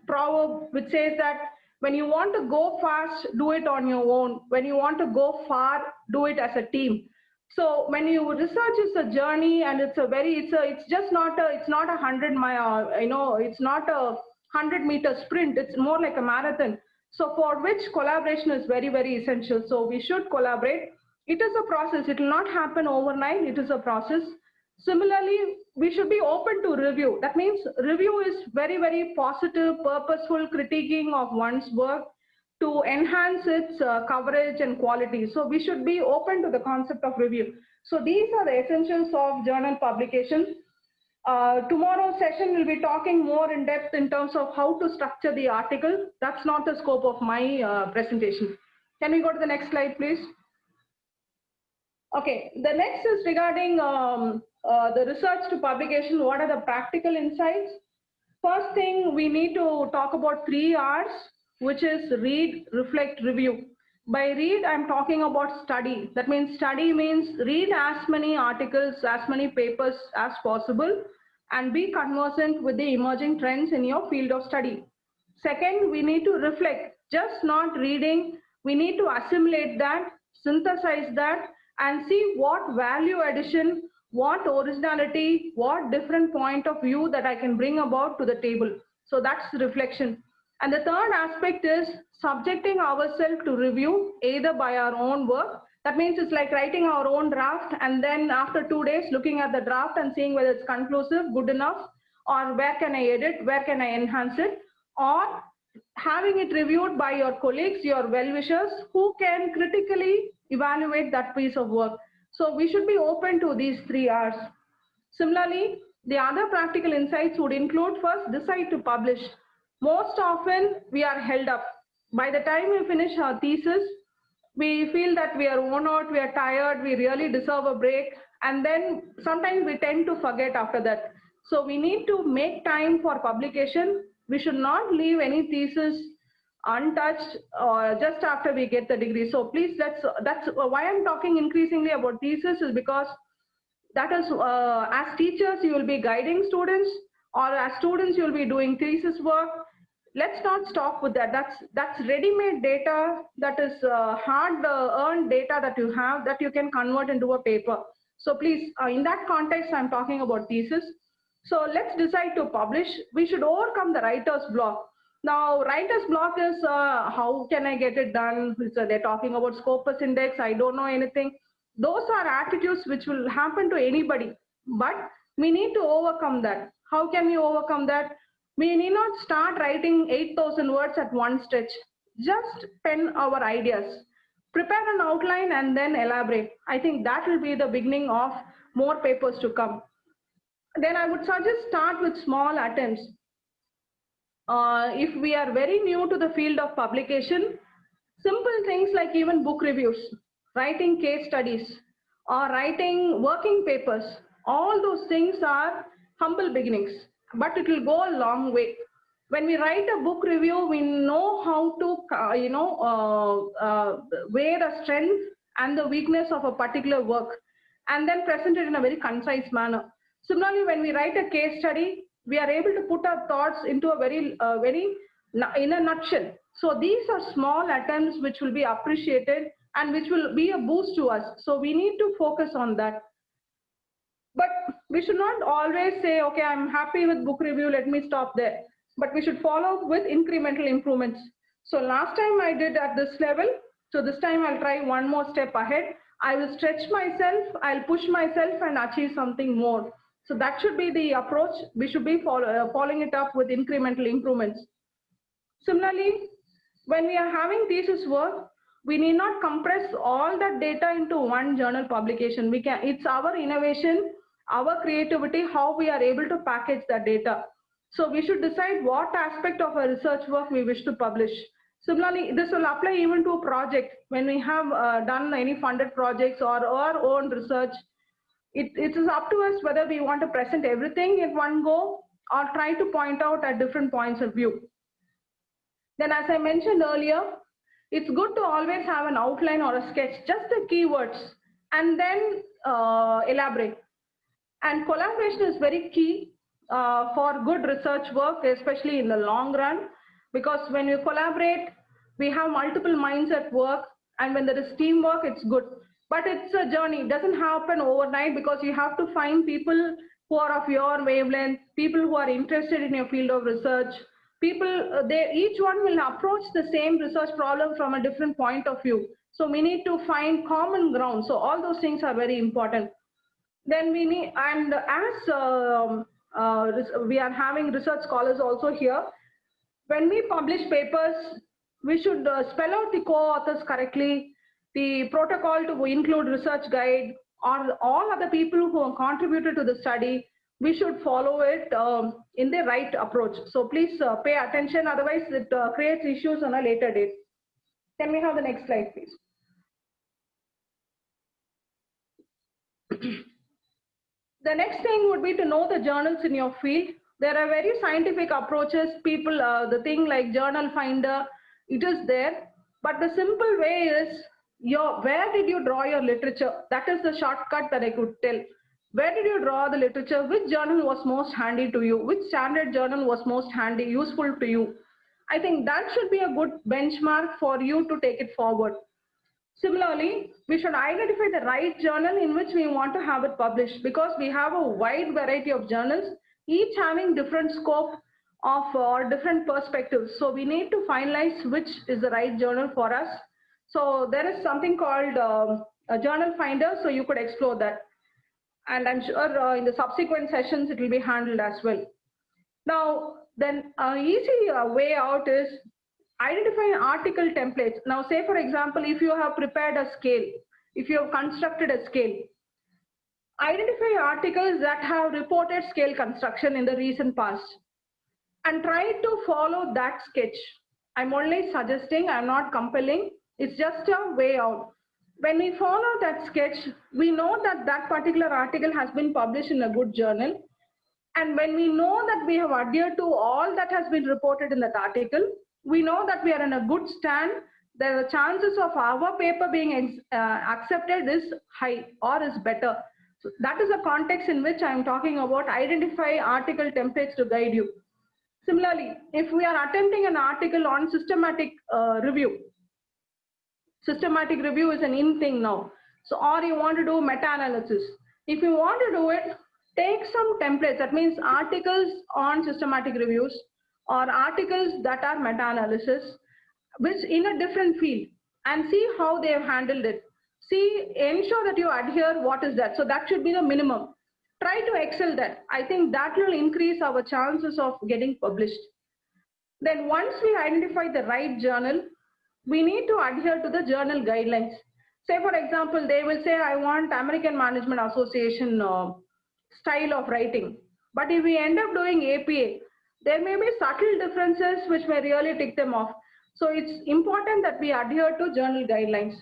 proverb which says that when you want to go fast, do it on your own. When you want to go far, do it as a team. So when you research is a journey, and it's just not a, it's not 100 mile, it's not a 100-meter sprint. It's more like a marathon. So for which collaboration is very, very essential. So we should collaborate. It is a process. It will not happen overnight. It is a process. Similarly, we should be open to review. That means review is very, very positive, purposeful critiquing of one's work to enhance its coverage and quality. So we should be open to the concept of review. So these are the essentials of journal publication. Tomorrow's session will be talking more in depth in terms of how to structure the article. That's not the scope of my presentation. Can we go to the next slide, please? Okay, the next is regarding the research to publication. What are the practical insights? First thing, we need to talk about 3 R's, which is read, reflect, review. By read, I'm talking about study. That means study means read as many articles, as many papers as possible, and be conversant with the emerging trends in your field of study. Second, we need to reflect, just not reading. We need to assimilate that, synthesize that, and see what value addition, what originality, what different point of view that I can bring about to the table. So that's reflection. And the third aspect is subjecting ourselves to review, either by our own work. That means it's like writing our own draft, and then after 2 days looking at the draft and seeing whether it's conclusive, good enough, or where can I edit, where can I enhance it, or having it reviewed by your colleagues, your well-wishers, who can critically evaluate that piece of work. So we should be open to these 3 R's. Similarly, the other practical insights would include, first, decide to publish. Most often we are held up. By the time we finish our thesis, we feel that we are worn out, we are tired, we really deserve a break, and then sometimes we tend to forget after that. So we need to make time for publication. We should not leave any thesis untouched just after we get the degree. So please, that's why I'm talking increasingly about thesis, is because that is, as teachers, you will be guiding students, or as students, you will be doing thesis work. Let's not stop with that. That's ready-made data, that is hard-earned data that you have, that you can convert into a paper. So please, in that context, I'm talking about thesis. So let's decide to publish. We should overcome the writer's block. Now, writer's block is how can I get it done? So they're talking about Scopus index. I don't know anything. Those are attitudes which will happen to anybody, but we need to overcome that. How can we overcome that? We need not start writing 8,000 words at one stretch. Just pen our ideas. Prepare an outline and then elaborate. I think that will be the beginning of more papers to come. Then I would suggest start with small attempts. If we are very new to the field of publication, simple things like even book reviews, writing case studies, or writing working papers, all those things are humble beginnings, but it will go a long way. When we write a book review, we know how to, weigh the strength and the weakness of a particular work, and then present it in a very concise manner. Similarly, when we write a case study, we are able to put our thoughts into a very in a nutshell. So these are small attempts which will be appreciated and which will be a boost to us. So we need to focus on that. But we should not always say, okay, I'm happy with book review, let me stop there. But we should follow with incremental improvements. So last time I did at this level, so this time I'll try one more step ahead. I will stretch myself, I'll push myself and achieve something more. So that should be the approach. We should be following it up with incremental improvements. Similarly, when we are having thesis work, we need not compress all that data into one journal publication. It's our innovation, our creativity, how we are able to package that data. So we should decide what aspect of our research work we wish to publish. Similarly, this will apply even to a project. When we have done any funded projects or our own research, it is up to us whether we want to present everything in one go or try to point out at different points of view. Then, as I mentioned earlier, it's good to always have an outline or a sketch, just the keywords, and then elaborate. And collaboration is very key for good research work, especially in the long run, because when you collaborate, we have multiple minds at work, and when there is teamwork, it's good. But it's a journey. It doesn't happen overnight because you have to find people who are of your wavelength, people who are interested in your field of research. Each one will approach the same research problem from a different point of view. So we need to find common ground. So all those things are very important. Then we need, and as we are having research scholars also here, when we publish papers, we should spell out the co-authors correctly, the protocol to include research guide, or all other people who have contributed to the study. We should follow it in the right approach. So please pay attention, otherwise it creates issues on a later date. Can we have the next slide, please? The next thing would be to know the journals in your field. There are very scientific approaches. People, the thing like Journal Finder, it is there. But the simple way is, where did you draw your literature? That is the shortcut that I could tell. Where did you draw the literature? Which journal was most handy to you? Which standard journal was most handy, useful to you? I think that should be a good benchmark for you to take it forward. Similarly, we should identify the right journal in which we want to have it published, because we have a wide variety of journals, each having different scope of or different perspectives. So we need to finalize which is the right journal for us. So there is something called a Journal Finder, so you could explore that. And I'm sure in the subsequent sessions it will be handled as well. Now, then easy way out is identifying article templates. Now, say for example, if you have prepared a scale, if you have constructed a scale, identify articles that have reported scale construction in the recent past and try to follow that sketch. I'm only suggesting, I'm not compelling. It's just a way out. When we follow that sketch, we know that that particular article has been published in a good journal. And when we know that we have adhered to all that has been reported in that article, we know that we are in a good stand. The chances of our paper being accepted is high or is better. So that is the context in which I am talking about identify article templates to guide you. Similarly, if we are attempting an article on systematic review, systematic review is an in thing now. So, or you want to do meta-analysis. If you want to do it, take some templates. That means articles on systematic reviews or articles that are meta-analysis, which in a different field, and see how they have handled it. See, ensure that you adhere what is that. So that should be the minimum. Try to excel that. I think that will increase our chances of getting published. Then once we identify the right journal, we need to adhere to the journal guidelines. Say, for example, they will say, I want American Management Association style of writing. But if we end up doing APA, there may be subtle differences which may really tick them off. So it's important that we adhere to journal guidelines.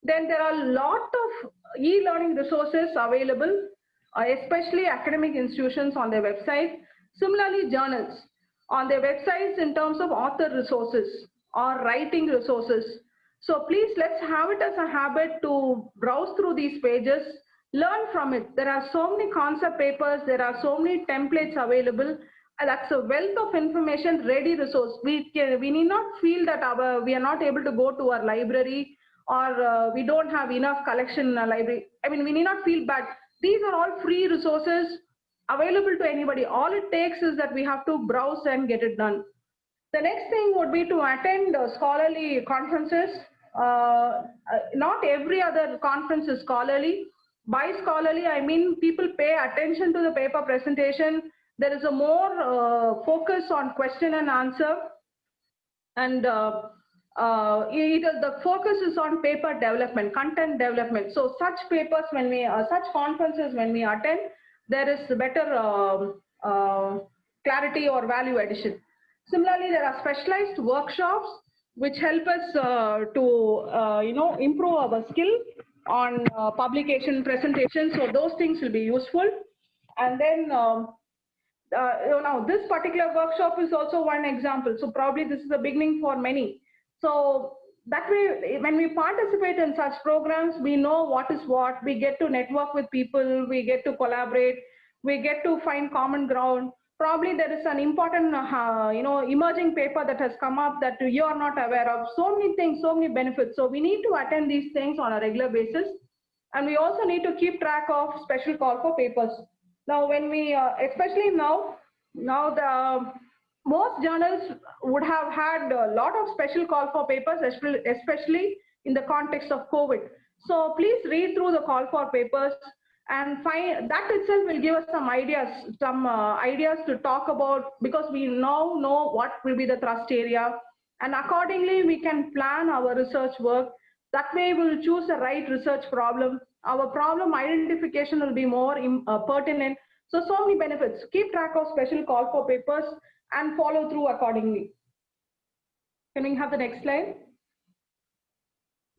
Then there are a lot of e-learning resources available, especially academic institutions on their website. Similarly, journals on their websites in terms of author resources or writing resources. So please, let's have it as a habit to browse through these pages, learn from it. There are so many concept papers, there are so many templates available. And that's a wealth of information, ready resource. We need not feel that we are not able to go to our library, or we don't have enough collection in our library. I mean, we need not feel bad. These are all free resources available to anybody. All it takes is that we have to browse and get it done. The next thing would be to attend scholarly conferences. Not every other conference is scholarly. By scholarly, I mean people pay attention to the paper presentation. There is a more focus on question and answer, and the focus is on paper development, content development. So such papers, such conferences when we attend, there is better clarity or value addition. Similarly, there are specialized workshops which help us to improve our skill on publication presentation. So those things will be useful. And then this particular workshop is also one example. So probably this is a beginning for many. So that way, when we participate in such programs, we know what is what. We get to network with people. We get to collaborate. We get to find common ground. Probably there is an important, emerging paper that has come up that you are not aware of. So many things, so many benefits. So we need to attend these things on a regular basis. And we also need to keep track of special call for papers. Now, when we, especially now the most journals would have had a lot of special call for papers, especially in the context of COVID. So please read through the call for papers and find that itself will give us some ideas to talk about, because we now know what will be the thrust area, and accordingly we can plan our research work. That way we will choose the right research problem. Our problem identification will be more pertinent. So many benefits. Keep track of special call for papers and follow through accordingly. Can we have the next slide?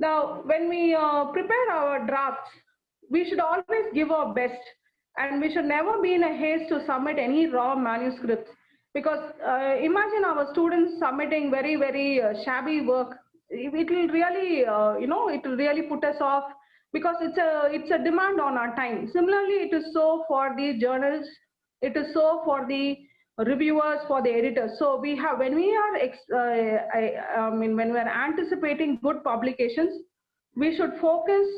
Now, when we prepare our drafts, we should always give our best, and we should never be in a haste to submit any raw manuscripts, because imagine our students submitting very, very shabby work. It will really, it will really put us off, because it's a demand on our time. Similarly, it is so for the journals, it is so for the reviewers, for the editors. So we have, when we are, when we are anticipating good publications, we should focus.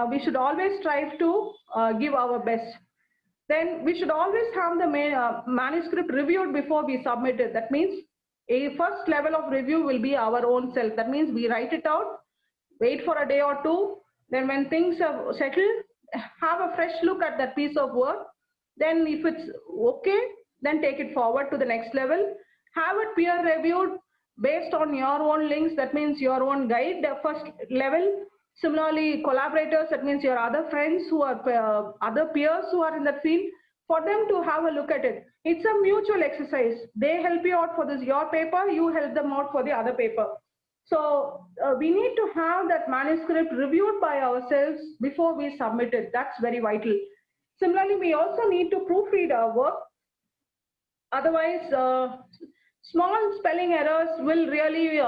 We should always strive to give our best. Then we should always have the manuscript reviewed before we submit it. That means a first level of review will be our own self. That means we write it out, wait for a day or two. Then when things have settled, have a fresh look at that piece of work. Then if it's okay, then take it forward to the next level. Have it peer reviewed based on your own links. That means your own guide, the first level. Similarly, collaborators, that means your other friends who are other peers who are in that field, for them to have a look at it. It's a mutual exercise. They help you out for this, your paper, you help them out for the other paper. So we need to have that manuscript reviewed by ourselves before we submit it. That's very vital. Similarly, we also need to proofread our work. Otherwise, small spelling errors will really,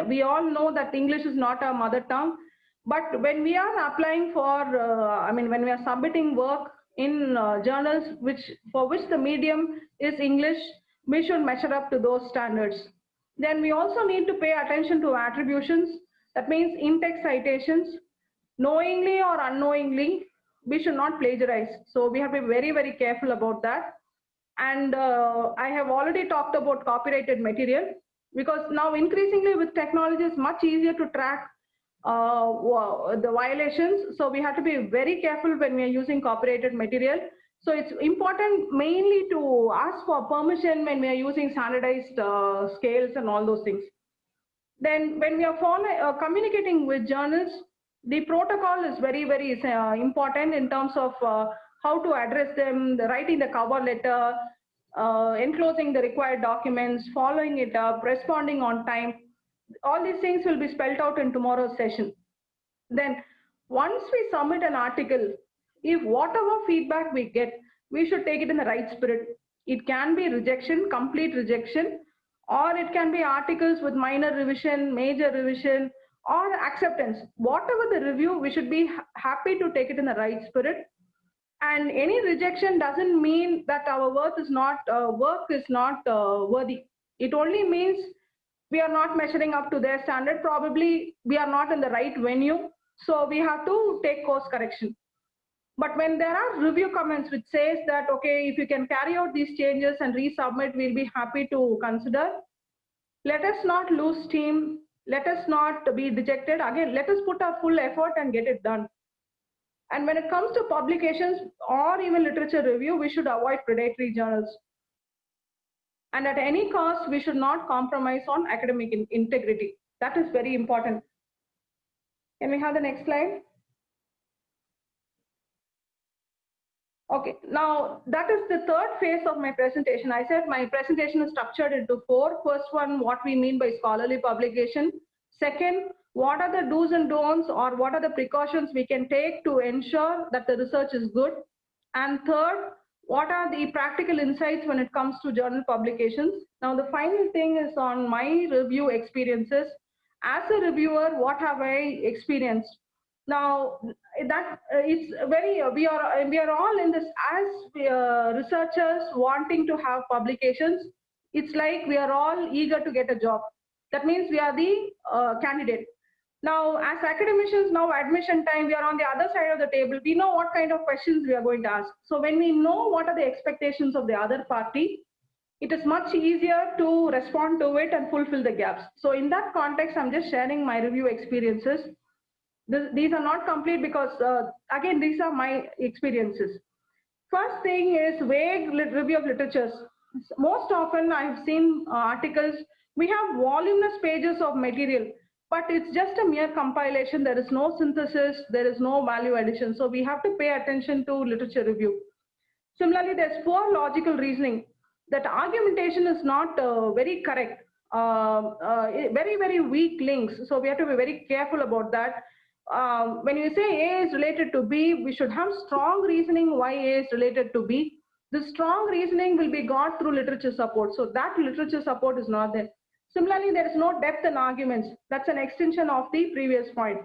we all know that English is not our mother tongue, but when we are applying for, when we are submitting work in journals for which the medium is English, we should measure up to those standards. Then we also need to pay attention to attributions. That means in-text citations. Knowingly or unknowingly, we should not plagiarize. So we have to be very, very careful about that. And I have already talked about copyrighted material, because now increasingly with technology it's much easier to track the violations. So we have to be very careful when we are using copyrighted material. So it's important mainly to ask for permission when we are using standardized scales and all those things. Then when we are communicating with journals, the protocol is very, very important in terms of how to address them, writing the cover letter, enclosing the required documents, following it up, responding on time. All these things will be spelled out in tomorrow's session. Then once we submit an article, if whatever feedback we get, we should take it in the right spirit. It can be rejection, complete rejection, or it can be articles with minor revision, major revision, or acceptance. Whatever the review, we should be happy to take it in the right spirit. And any rejection doesn't mean that our work is not worthy. It only means we are not measuring up to their standard. Probably we are not in the right venue. So we have to take course correction. But when there are review comments which says that, okay, if you can carry out these changes and resubmit, we'll be happy to consider. Let us not lose steam. Let us not be dejected. Again, let us put our full effort and get it done. And when it comes to publications or even literature review, we should avoid predatory journals. And at any cost, we should not compromise on academic integrity. That is very important. Can we have the next slide? Okay, now that is the third phase of my presentation. I said my presentation is structured into four. First one, what we mean by scholarly publication. Second, what are the do's and don'ts, or what are the precautions we can take to ensure that the research is good. And third, what are the practical insights when it comes to journal publications. Now the final thing is on my review experiences. As a reviewer, what have I experienced? Now that it's very we are all in this as researchers wanting to have publications. It's like we are all eager to get a job. That means we are the candidate. Now as academicians, now admission time, we are on the other side of the table. We know what kind of questions we are going to ask. So when we know what are the expectations of the other party, it is much easier to respond to it and fulfill the gaps. So in that context, I'm just sharing my review experiences. These are not complete because, again, these are my experiences. First thing is vague review of literatures. Most often I've seen articles, we have voluminous pages of material, but it's just a mere compilation. There is no synthesis, there is no value addition. So we have to pay attention to literature review. Similarly, there's poor logical reasoning. That argumentation is not very correct. Very, very weak links. So we have to be very careful about that. When you say A is related to B, we should have strong reasoning why A is related to B. The strong reasoning will be got through literature support. So that literature support is not there. Similarly, there is no depth in arguments. That's an extension of the previous point.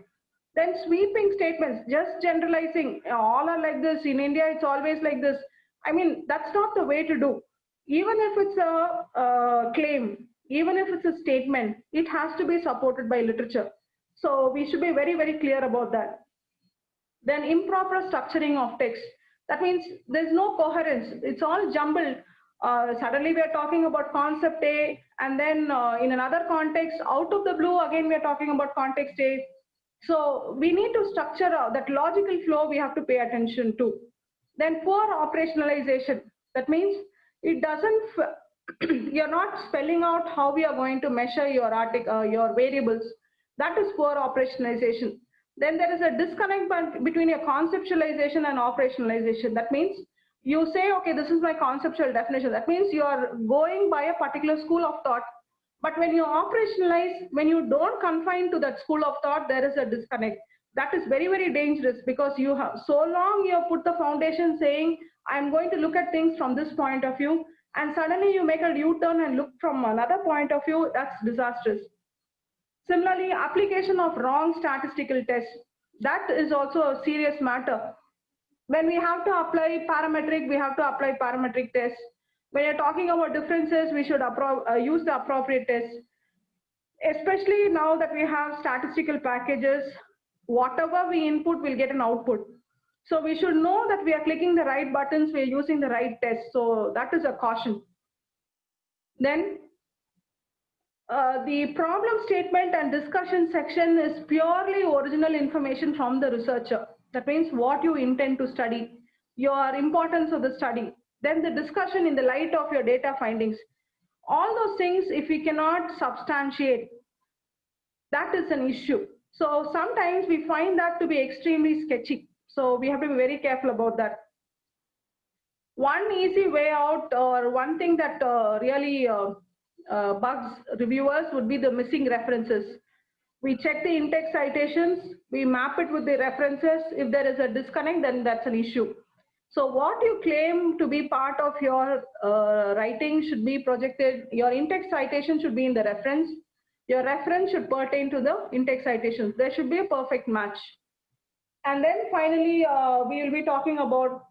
Then sweeping statements, just generalizing, all are like this. In India, it's always like this. I mean, that's not the way to do. Even if it's a claim, even if it's a statement, it has to be supported by literature. So we should be very, very clear about that. Then improper structuring of text. That means there's no coherence. It's all jumbled. Suddenly we are talking about concept A, and then in another context, out of the blue, again, we are talking about context A. So we need to structure that logical flow we have to pay attention to. Then poor operationalization. That means it doesn't, you're not spelling out how we are going to measure your your variables. That is poor operationalization. Then there is a disconnect between your conceptualization and operationalization. That means you say, okay, this is my conceptual definition. That means you are going by a particular school of thought. But when you operationalize, when you don't confine to that school of thought, there is a disconnect. That is very, very dangerous, because you have so long you have put the foundation saying, I'm going to look at things from this point of view, and suddenly you make a U-turn and look from another point of view. That's disastrous. Similarly, application of wrong statistical tests. That is also a serious matter. When we have to apply parametric, we have to apply parametric tests. When you're talking about differences, we should use the appropriate tests. Especially now that we have statistical packages, whatever we input will get an output. So we should know that we are clicking the right buttons, we are using the right test. So that is a caution. Then the problem statement and discussion section is purely original information from the researcher. That means what you intend to study, your importance of the study, then the discussion in the light of your data findings. All those things, if we cannot substantiate, that is an issue. So sometimes we find that to be extremely sketchy. So we have to be very careful about that. One easy way out, or one thing that really bugs reviewers would be the missing references. We check the in-text citations, we map it with the references. If there is a disconnect, then that's an issue. So what you claim to be part of your writing should be projected. Your in-text citation should be in the reference. Your reference should pertain to the in-text citations. There should be a perfect match. And then finally, we will be talking about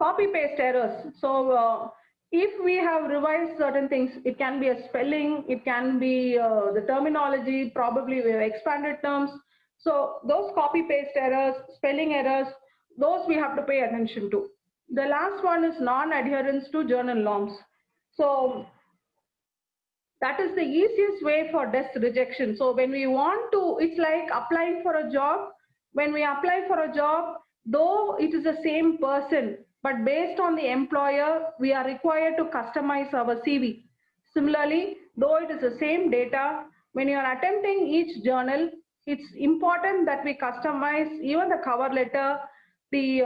copy-paste errors. So if we have revised certain things, it can be a spelling, it can be the terminology, probably we have expanded terms. So those copy-paste errors, spelling errors, those we have to pay attention to. The last one is non-adherence to journal norms. So that is the easiest way for desk rejection. So when we want to, it's like applying for a job. When we apply for a job, though it is the same person, but based on the employer, we are required to customize our CV. Similarly, though it is the same data, when you are attempting each journal, it's important that we customize even the cover letter, the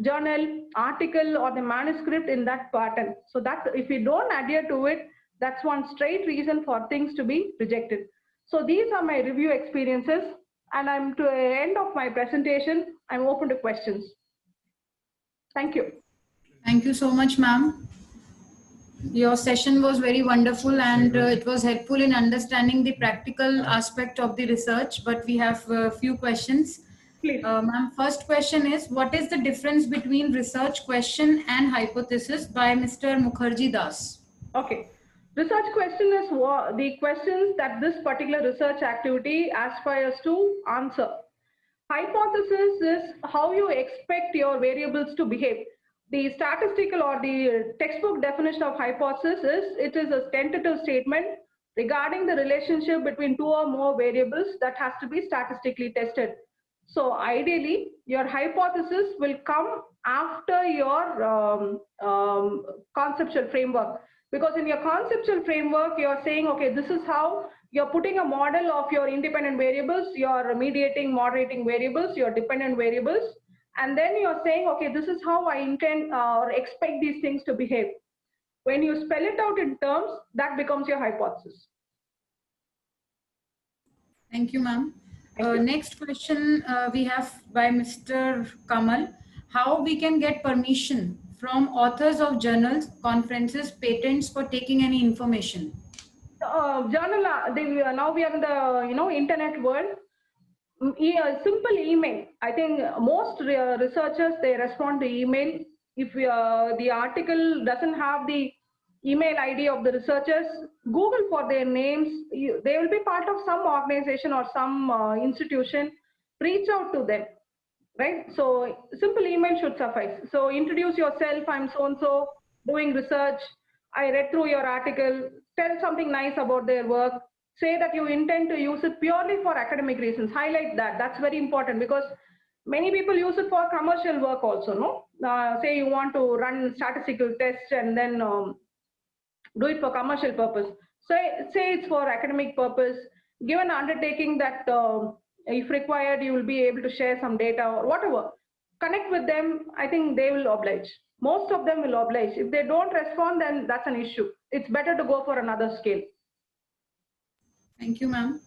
journal, article, or the manuscript in that pattern. So that if we don't adhere to it, that's one straight reason for things to be rejected. So these are my review experiences, and I'm to the end of my presentation. I'm open to questions. Thank you. Thank you so much, ma'am. Your session was very wonderful, and it was helpful in understanding the practical aspect of the research, but we have a few questions. Please. Ma'am, first question is, what is the difference between research question and hypothesis by Mr. Mukherjee Das? Okay. Research question is the questions that this particular research activity aspires to answer. Hypothesis is how you expect your variables to behave. The statistical or the textbook definition of hypothesis is it is a tentative statement regarding the relationship between two or more variables that has to be statistically tested. So ideally, your hypothesis will come after your conceptual framework. Because in your conceptual framework, you're saying, okay, this is how you're putting a model of your independent variables, your mediating, moderating variables, your dependent variables. And then you're saying, okay, this is how I intend or expect these things to behave. When you spell it out in terms, that becomes your hypothesis. Thank you, ma'am. Next question we have by Mr. Kamal. How we can get permission from authors of journals, conferences, patents for taking any information? Journal, now we are in the internet world. Simple email. I think most researchers, they respond to email. If the article doesn't have the email ID of the researchers, Google for their names. They will be part of some organization or some institution. Reach out to them, right? So simple email should suffice. So introduce yourself. I'm so-and-so doing research. I read through your article. Tell something nice about their work. Say that you intend to use it purely for academic reasons. Highlight that. That's very important because many people use it for commercial work also, no? Say you want to run statistical tests and then do it for commercial purpose. Say it's for academic purpose. Give an undertaking that if required, you will be able to share some data or whatever. Connect with them. I think they will oblige. Most of them will oblige. If they don't respond, then that's an issue. It's better to go for another scale. Thank you, ma'am.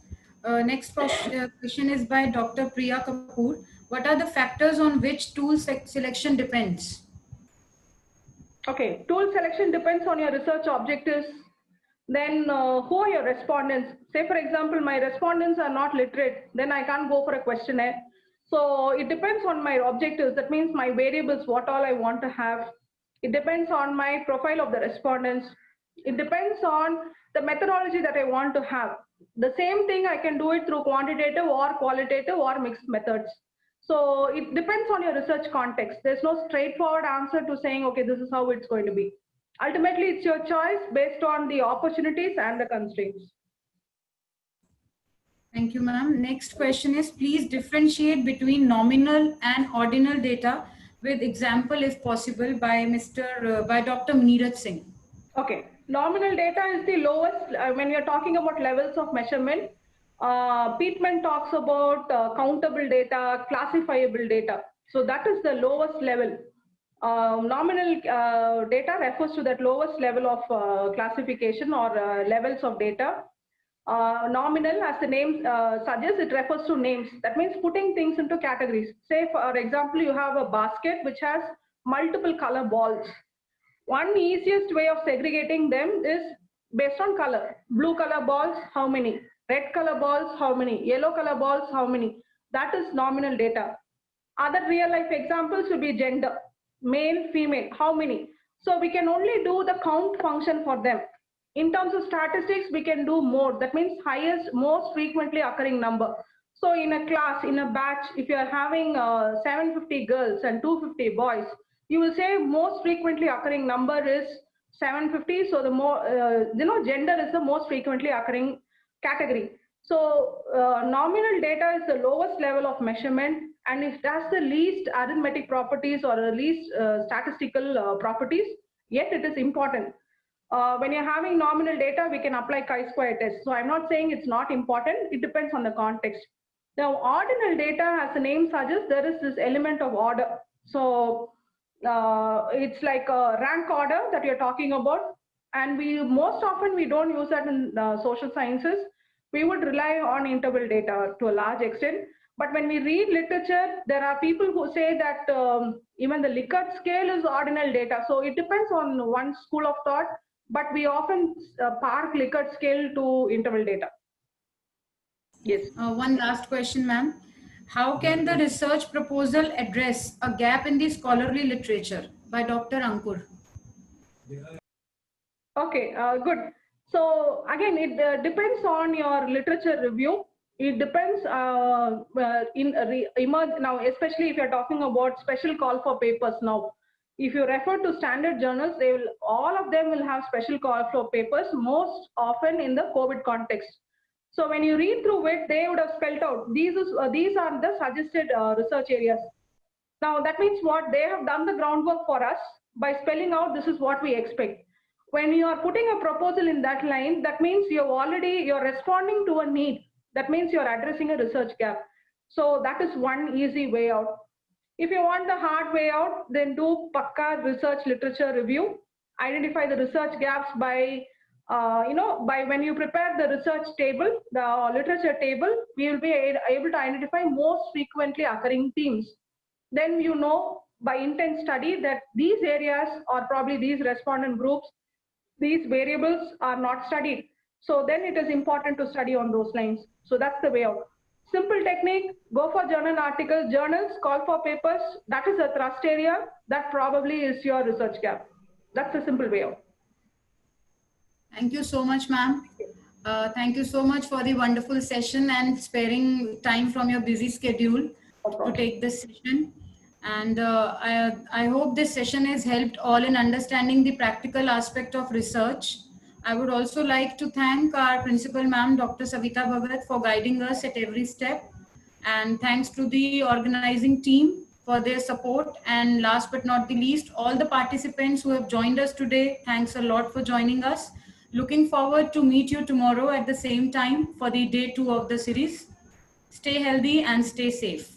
Next question is by Dr. Priya Kapoor. What are the factors on which tool selection depends? Okay, tool selection depends on your research objectives. Then who are your respondents? Say, for example, my respondents are not literate, then I can't go for a questionnaire. So it depends on my objectives. That means my variables, what all I want to have. It depends on my profile of the respondents. It depends on the methodology that I want to have. The same thing, I can do it through quantitative or qualitative or mixed methods. So it depends on your research context. There's no straightforward answer to saying, okay, this is how it's going to be. Ultimately, it's your choice based on the opportunities and the constraints. Thank you, ma'am. Next question is, please differentiate between nominal and ordinal data with example, if possible, by Dr. Neeraj Singh. Okay, nominal data is the lowest when you're talking about levels of measurement. Peatman talks about countable data, classifiable data. So that is the lowest level. Nominal data refers to that lowest level of classification or levels of data. Nominal, as the name suggests, it refers to names. That means putting things into categories. Say, for example, you have a basket which has multiple color balls. One easiest way of segregating them is based on color. Blue color balls, how many? Red color balls, how many? Yellow color balls, how many? That is nominal data. Other real life examples would be gender, male, female, how many? So we can only do the count function for them. In terms of statistics, we can do more. That means highest, most frequently occurring number. So in a class, in a batch, if you are having 750 girls and 250 boys, you will say most frequently occurring number is 750. So the more, gender is the most frequently occurring category. So nominal data is the lowest level of measurement, and it has the least arithmetic properties or the least statistical properties, yet it is important. When you're having nominal data, we can apply chi-square test. So I'm not saying it's not important. It depends on the context. Now, ordinal data, as the name suggests, there is this element of order. So it's like a rank order that you're talking about. And most often we don't use that in social sciences. We would rely on interval data to a large extent. But when we read literature, there are people who say that even the Likert scale is ordinal data. So it depends on one school of thought, but we often park Likert scale to interval data. Yes. One last question, ma'am. How can the research proposal address a gap in the scholarly literature, by Dr. Ankur? Okay, good. So again, it depends on your literature review. It depends now, especially if you're talking about special call for papers now. If you refer to standard journals, all of them will have special call for papers, most often in the COVID context. So when you read through it, they would have spelled out, these are the suggested research areas. Now that means what? They have done the groundwork for us by spelling out, this is what we expect. When you are putting a proposal in that line, that means you're responding to a need. That means you're addressing a research gap. So that is one easy way out. If you want the hard way out, then do Pakka research literature review. Identify the research gaps by when you prepare the research table, the literature table, we will be able to identify most frequently occurring themes. Then you know by intent study that these areas or probably these respondent groups, these variables are not studied. So then it is important to study on those lines. So that's the way out. Simple technique, go for journal articles, journals, call for papers. That is a thrust area. That probably is your research gap. That's a simple way out. Thank you so much, ma'am. Thank you so much for the wonderful session and sparing time from your busy schedule to take this session. And I hope this session has helped all in understanding the practical aspect of research. I would also like to thank our principal, ma'am, Dr. Savita Bhagat, for guiding us at every step. And thanks to the organizing team for their support. And last but not the least, all the participants who have joined us today, thanks a lot for joining us. Looking forward to meet you tomorrow at the same time for the day 2 of the series. Stay healthy and stay safe.